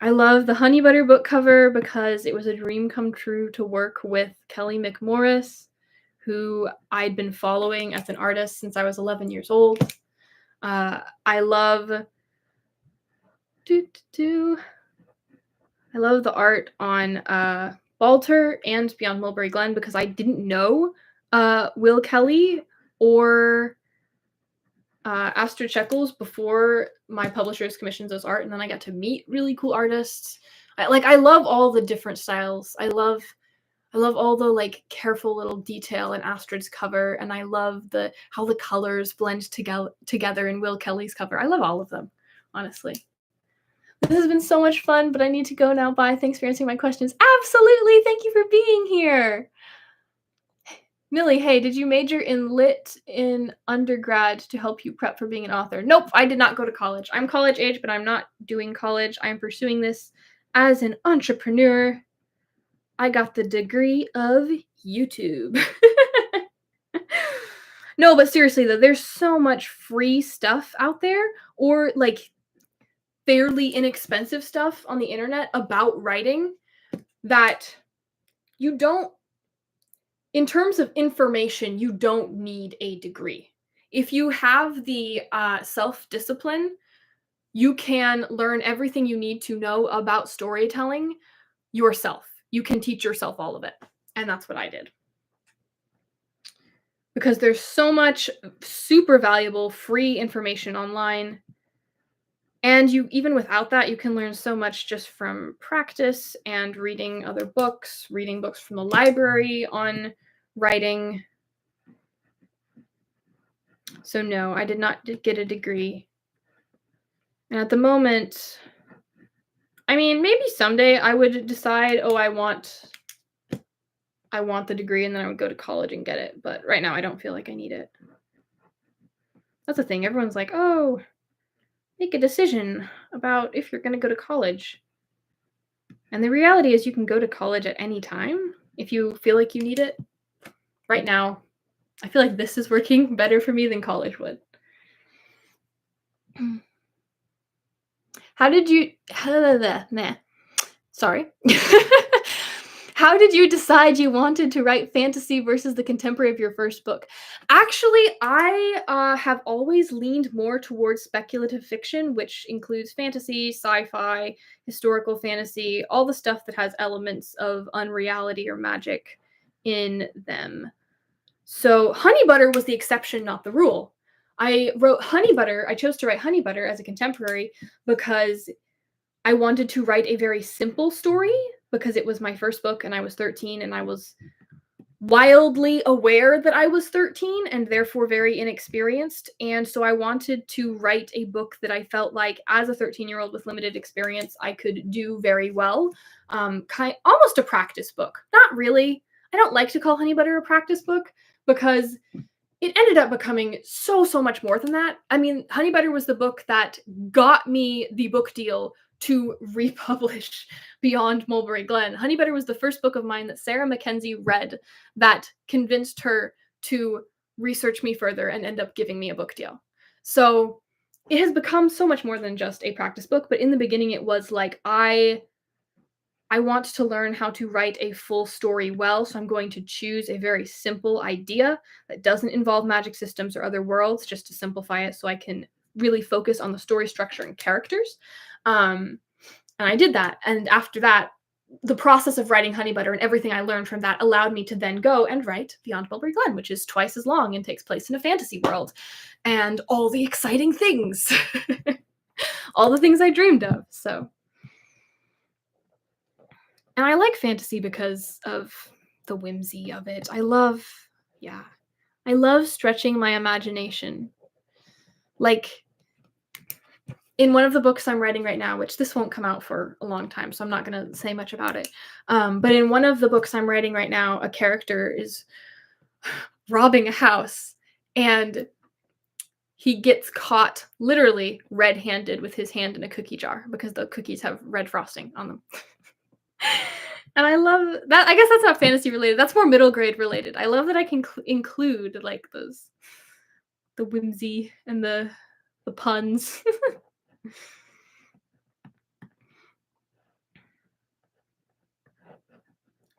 I love the Honey Butter book cover because it was a dream come true to work with Kelly McMorris, who I'd been following as an artist since I was 11 years old. I love the art on Balter and Beyond Mulberry Glen because I didn't know Will Kelly or Astrid Shekels before my publishers commissioned those art, and then I got to meet really cool artists. I love all the different styles. I love all the like careful little detail in Astrid's cover, and I love how the colors blend together in Will Kelly's cover. I love all of them, honestly. This has been so much fun, but I need to go now. Bye. Thanks for answering my questions. Absolutely. Thank you for being here. Millie, hey, did you major in lit in undergrad to help you prep for being an author? Nope, I did not go to college. I'm college age, but I'm not doing college. I'm pursuing this as an entrepreneur. I got the degree of YouTube. No, but seriously though, there's so much free stuff out there, or like fairly inexpensive stuff on the internet about writing that you don't, in terms of information, you don't need a degree. If you have the self discipline, you can learn everything you need to know about storytelling yourself. You can teach yourself all of it. And that's what I did. Because there's so much super valuable free information online. And you, even without that, you can learn so much just from practice and reading other books, reading books from the library on writing. So no, I did not get a degree. And at the moment, I mean, maybe someday I would decide, oh, I want the degree, and then I would go to college and get it. But right now I don't feel like I need it. That's the thing. Everyone's like, oh, make a decision about if you're going to go to college. And the reality is you can go to college at any time if you feel like you need it. Right now, I feel like this is working better for me than college would. How did you Sorry. How did you decide you wanted to write fantasy versus the contemporary of your first book? Actually, I have always leaned more towards speculative fiction, which includes fantasy, sci-fi, historical fantasy, all the stuff that has elements of unreality or magic in them. So Honey Butter was the exception, not the rule. I chose to write Honey Butter as a contemporary because I wanted to write a very simple story because it was my first book and I was 13 and I was wildly aware that I was 13 and therefore very inexperienced. And so I wanted to write a book that I felt like, as a 13-year-old with limited experience, I could do very well. Almost a practice book. Not really. I don't like to call Honey Butter a practice book because it ended up becoming so much more than that. I mean, Honey Butter was the book that got me the book deal to republish Beyond Mulberry Glen. Honey Butter was the first book of mine that Sarah Mackenzie read that convinced her to research me further and end up giving me a book deal. So it has become so much more than just a practice book, but in the beginning it was like, I want to learn how to write a full story well, so I'm going to choose a very simple idea that doesn't involve magic systems or other worlds, just to simplify it so I can really focus on the story structure and characters. And I did that. And after that, the process of writing Honey Butter and everything I learned from that allowed me to then go and write Beyond Mulberry Glen, which is twice as long and takes place in a fantasy world. And all the exciting things. All the things I dreamed of. So. And I like fantasy because of the whimsy of it. I love stretching my imagination. Like, in one of the books I'm writing right now, which this won't come out for a long time, so I'm not going to say much about it. But in one of the books I'm writing right now, a character is robbing a house, and he gets caught literally red-handed with his hand in a cookie jar because the cookies have red frosting on them. And I love that. I guess that's not fantasy related. That's more middle grade related. I love that I can include like the whimsy and the puns.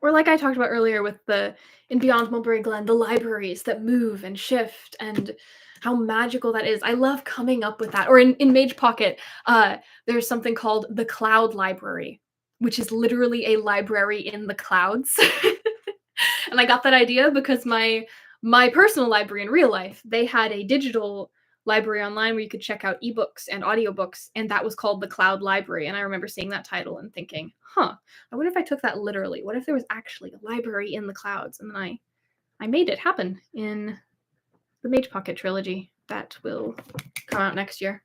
Or like I talked about earlier with in Beyond Mulberry Glen, the libraries that move and shift and how magical that is. I love coming up with that. Or in Mage Pocket, there's something called the Cloud Library, which is literally a library in the clouds. And I got that idea because my personal library in real life, they had a digital library online where you could check out ebooks and audiobooks, and that was called the Cloud Library. And I remember seeing that title and thinking, I wonder if I took that literally. What if there was actually a library in the clouds? And then I made it happen in the Mage Pocket trilogy that will come out next year.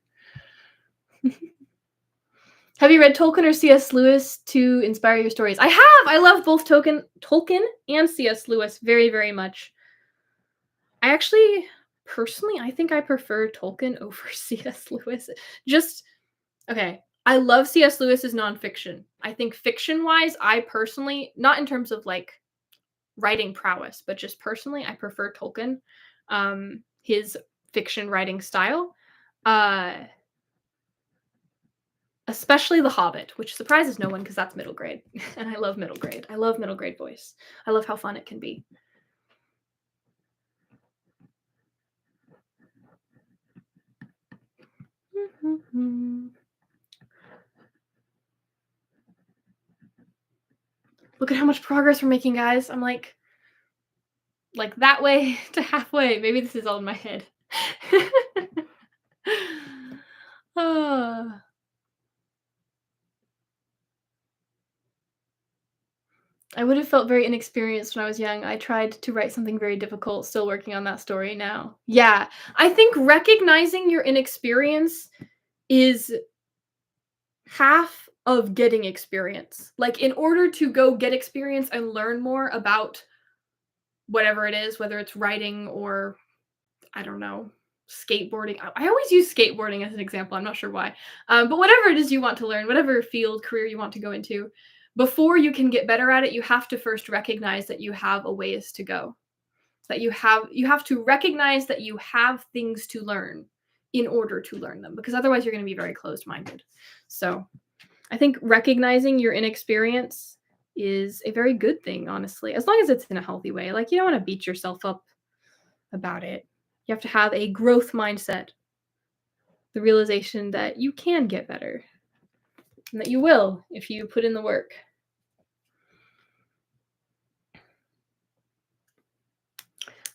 Have you read Tolkien or C.S. Lewis to inspire your stories? I have! I love both Tolkien and C.S. Lewis very, very much. I actually, personally, I think I prefer Tolkien over C.S. Lewis. Okay, I love C.S. Lewis's nonfiction. I think fiction-wise, I personally, not in terms of like writing prowess, but just personally, I prefer Tolkien. his fiction writing style. Uh, Especially The Hobbit, which surprises no one because that's middle grade. And I love middle grade. I love middle grade voice. I love how fun it can be. Look at how much progress we're making, guys. I'm like that way to halfway. Maybe this is all in my head. Ah. I would have felt very inexperienced when I was young. I tried to write something very difficult, still working on that story now. Yeah, I think recognizing your inexperience is half of getting experience. Like, in order to go get experience and learn more about whatever it is, whether it's writing or, I don't know, skateboarding. I always use skateboarding as an example. I'm not sure why. But whatever it is you want to learn, whatever field, career you want to go into, before you can get better at it, you have to first recognize that you have a ways to go. That you have to recognize that you have things to learn in order to learn them, because otherwise you're going to be very closed-minded. So I think recognizing your inexperience is a very good thing, honestly, as long as it's in a healthy way. Like, you don't want to beat yourself up about it. You have to have a growth mindset, the realization that you can get better and that you will if you put in the work.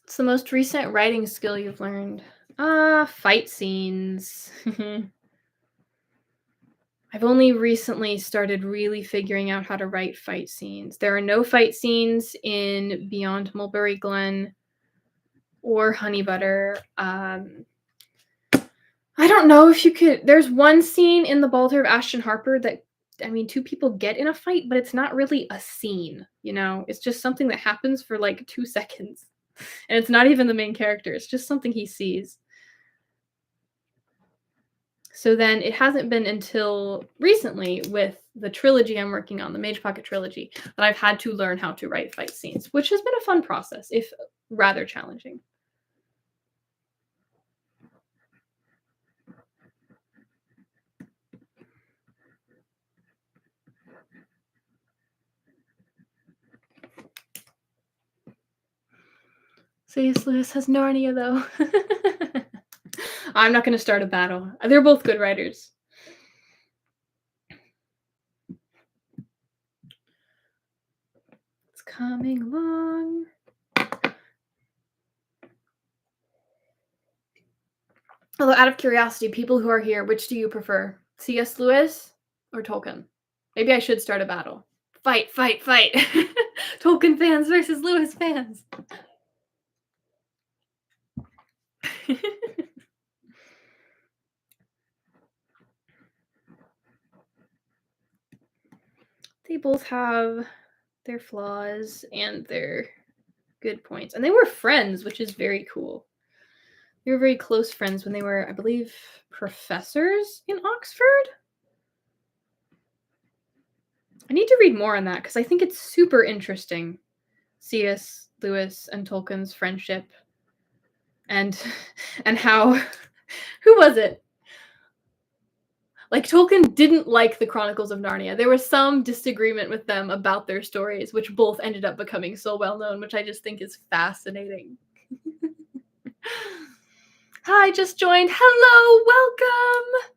What's the most recent writing skill you've learned? Fight scenes. I've only recently started really figuring out how to write fight scenes. There are no fight scenes in Beyond Mulberry Glen or Honey Butter. I don't know if you could. There's one scene in The Balder of Ashton Harper that, I mean, two people get in a fight, but it's not really a scene, you know? It's just something that happens for like 2 seconds. And it's not even the main character, it's just something he sees. So then it hasn't been until recently with the trilogy I'm working on, the Mage Pocket trilogy, that I've had to learn how to write fight scenes, which has been a fun process, if rather challenging. C.S. Lewis has Narnia, though. I'm not going to start a battle. They're both good writers. It's coming along. Although, out of curiosity, people who are here, which do you prefer? C.S. Lewis or Tolkien? Maybe I should start a battle. Fight, fight, fight. Tolkien fans versus Lewis fans. They both have their flaws and their good points. And they were friends, which is very cool. They were very close friends when they were, I believe, professors in Oxford. I need to read more on that because I think it's super interesting. C.S. Lewis and Tolkien's friendship and how who was it? Like, Tolkien didn't like the Chronicles of Narnia. There was some disagreement with them about their stories, which both ended up becoming so well known, which I just think is fascinating. Hi, just joined. Hello, welcome.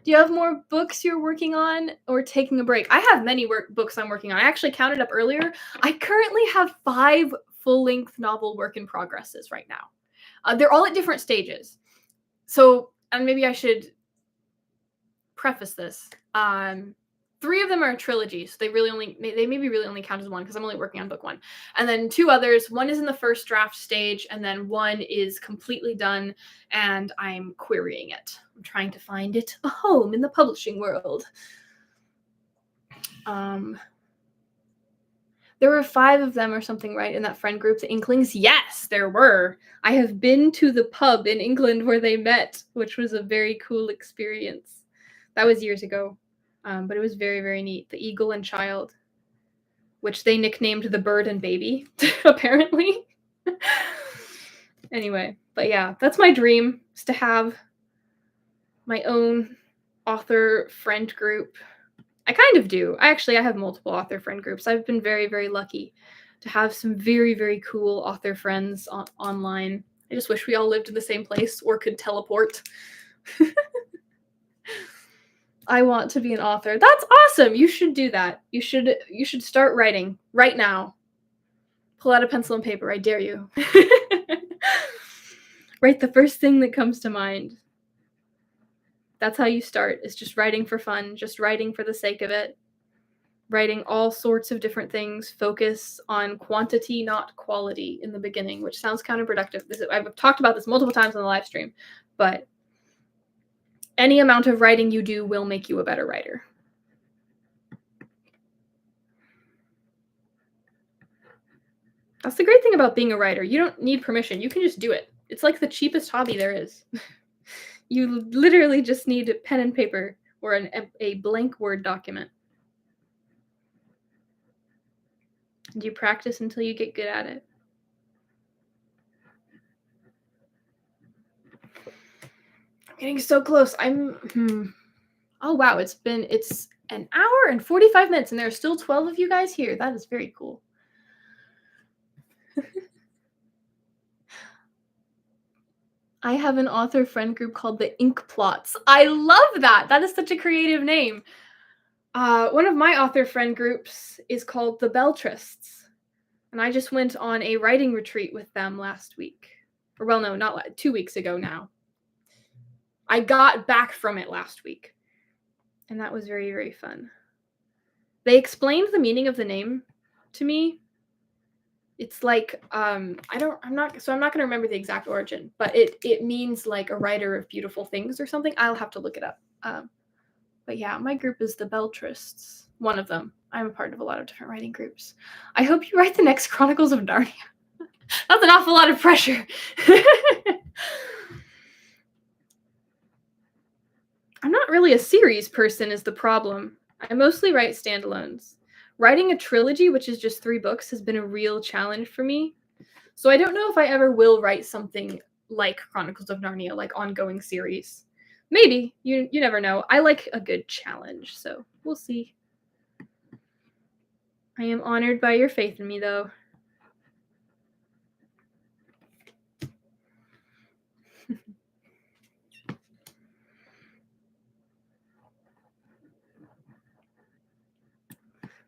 Do you have more books you're working on or taking a break? I have many books I'm working on. I actually counted up earlier. I currently have 5 full-length novel work in progresses right now. They're all at different stages. So, and maybe I should preface this. 3 of them are trilogies. So they maybe really only count as one because I'm only working on book 1. And then 2 others, one is in the first draft stage, and then one is completely done, and I'm querying it. I'm trying to find it a home in the publishing world. There were 5 of them or something, right, in that friend group, the Inklings? Yes, there were. I have been to the pub in England where they met, which was a very cool experience. That was years ago. But it was very, very neat. The Eagle and Child, which they nicknamed the Bird and Baby, apparently. Anyway, but yeah, that's my dream, is to have my own author friend group. I kind of do. I have multiple author friend groups. I've been very, very lucky to have some very, very cool author friends online. I just wish we all lived in the same place or could teleport. I want to be an author. That's awesome. You should do that. You should start writing right now. Pull out a pencil and paper. I dare you. Write the first thing that comes to mind. That's how you start. It's just writing for fun, just writing for the sake of it. Writing all sorts of different things. Focus on quantity, not quality in the beginning, which sounds counterproductive. I've talked about this multiple times on the live stream, but any amount of writing you do will make you a better writer. That's the great thing about being a writer. You don't need permission. You can just do it. It's like the cheapest hobby there is. You literally just need pen and paper or a blank Word document. And you practice until you get good at it. I'm getting so close. Oh wow, it's an hour and 45 minutes and there are still 12 of you guys here. That is very cool. I have an author friend group called the Ink Plots. I love that. That is such a creative name. One of my author friend groups is called the Beltrists. And I just went on a writing retreat with them last week. Or well, no, not 2 weeks ago now. I got back from it last week. And that was very, very fun. They explained the meaning of the name to me. It's like I'm not going to remember the exact origin, but it means like a writer of beautiful things or something. I'll have to look it up. But yeah, my group is the Beltrists. One of them. I'm a part of a lot of different writing groups. I hope you write the next Chronicles of Narnia. That's an awful lot of pressure. I'm not really a series person is the problem. I mostly write standalones. Writing a trilogy, which is just 3 books, has been a real challenge for me. So I don't know if I ever will write something like Chronicles of Narnia, like ongoing series. Maybe. You never know. I like a good challenge, so we'll see. I am honored by your faith in me, though.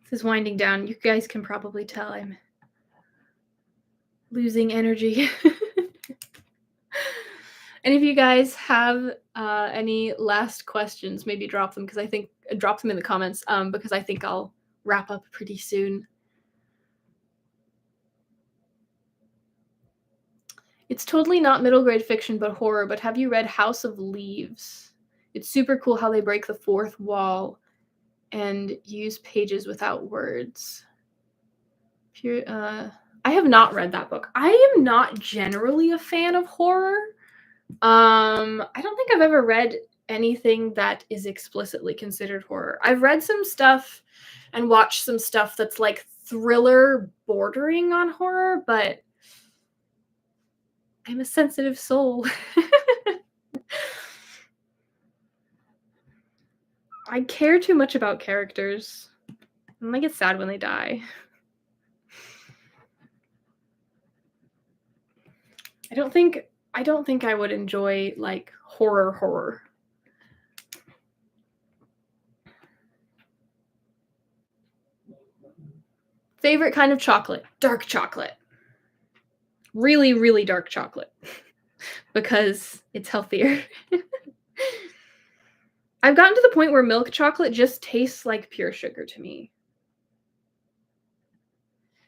This is winding down. You guys can probably tell I'm losing energy. And if you guys have any last questions, maybe drop them because drop them in the comments because I think I'll wrap up pretty soon. It's totally not middle grade fiction, but horror. But have you read House of Leaves? It's super cool how they break the fourth wall and use pages without words. I have not read that book. I am not generally a fan of horror. I don't think I've ever read anything that is explicitly considered horror. I've read some stuff and watched some stuff that's like thriller bordering on horror, but I'm a sensitive soul. I care too much about characters. And I get sad when they die. I don't think I would enjoy like horror. Favorite kind of chocolate? Dark chocolate. Really, really dark chocolate. Because it's healthier. I've gotten to the point where milk chocolate just tastes like pure sugar to me.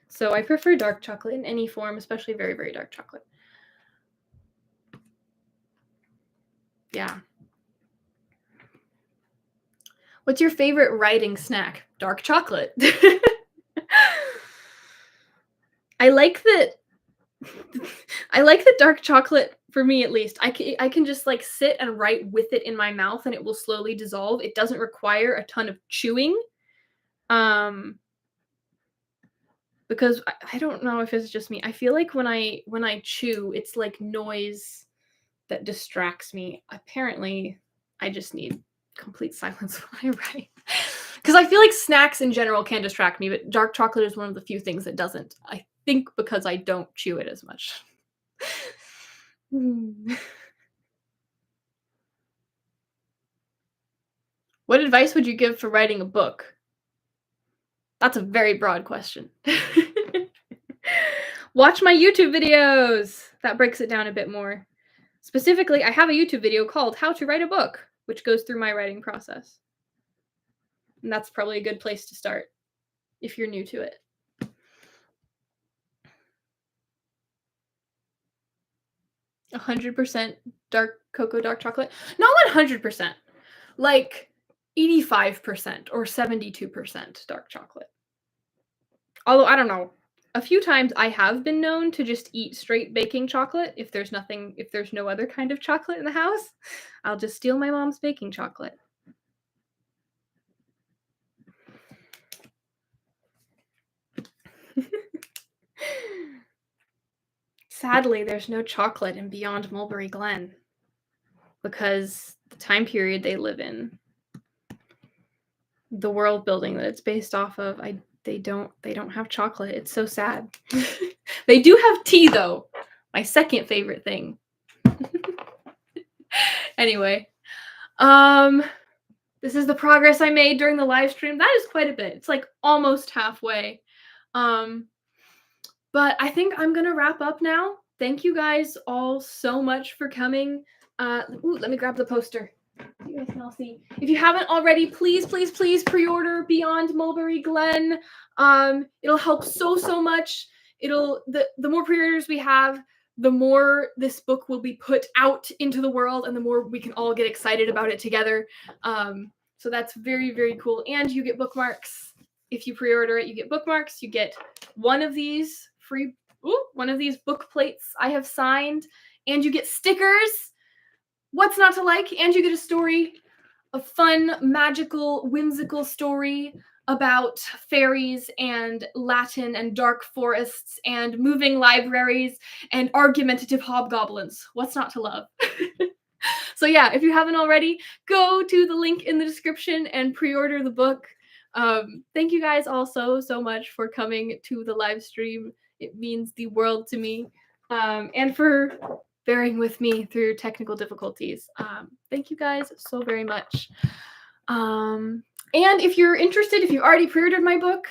So I prefer dark chocolate in any form, especially very, very dark chocolate. Yeah. What's your favorite writing snack? Dark chocolate. I like that dark chocolate, for me at least, I can just like sit and write with it in my mouth and it will slowly dissolve. It doesn't require a ton of chewing. because I don't know if it's just me. I feel like when I chew, it's like noise that distracts me. Apparently, I just need complete silence when I write. Because I feel like snacks in general can distract me, but dark chocolate is one of the few things that doesn't. I think because I don't chew it as much. Hmm. What advice would you give for writing a book? That's a very broad question. Watch my YouTube videos. That breaks it down a bit more. Specifically, I have a YouTube video called How to Write a Book, which goes through my writing process. And that's probably a good place to start if you're new to it. 100% dark cocoa dark chocolate. Not 100%. Like 85% or 72% dark chocolate. Although I don't know. A few times I have been known to just eat straight baking chocolate if there's no other kind of chocolate in the house. I'll just steal my mom's baking chocolate. Sadly, there's no chocolate in Beyond Mulberry Glen because the time period they live in, the world building that it's based off of, they don't have chocolate. It's so sad. They do have tea though. My second favorite thing. Anyway, this is the progress I made during the live stream. That is quite a bit. It's like almost halfway. But I think I'm gonna wrap up now. Thank you guys all so much for coming. Let me grab the poster. You guys can all see. If you haven't already, please, please, please pre-order Beyond Mulberry Glen. It'll help so much. The more pre-orders we have, the more this book will be put out into the world, and the more we can all get excited about it together. So that's very, very cool. And you get bookmarks. If you pre-order it, you get bookmarks. You get one of these free, one of these book plates I have signed, and you get stickers. What's not to like? And you get a story, a fun, magical, whimsical story about fairies and Latin and dark forests and moving libraries and argumentative hobgoblins. What's not to love? So yeah, if you haven't already, go to the link in the description and pre-order the book. Thank you guys all so much for coming to the live stream. It means the world to me. And for bearing with me through technical difficulties. Thank you guys so very much. And if you're interested, if you already pre-ordered my book,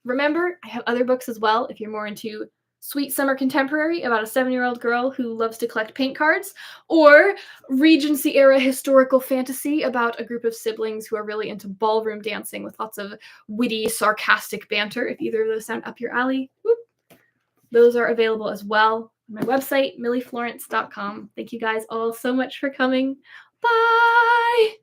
remember, I have other books as well. If you're more into sweet summer contemporary about a 7-year-old girl who loves to collect paint cards, or Regency era historical fantasy about a group of siblings who are really into ballroom dancing with lots of witty, sarcastic banter, if either of those sound up your alley, those are available as well on my website, millieflorence.com. Thank you guys all so much for coming. Bye!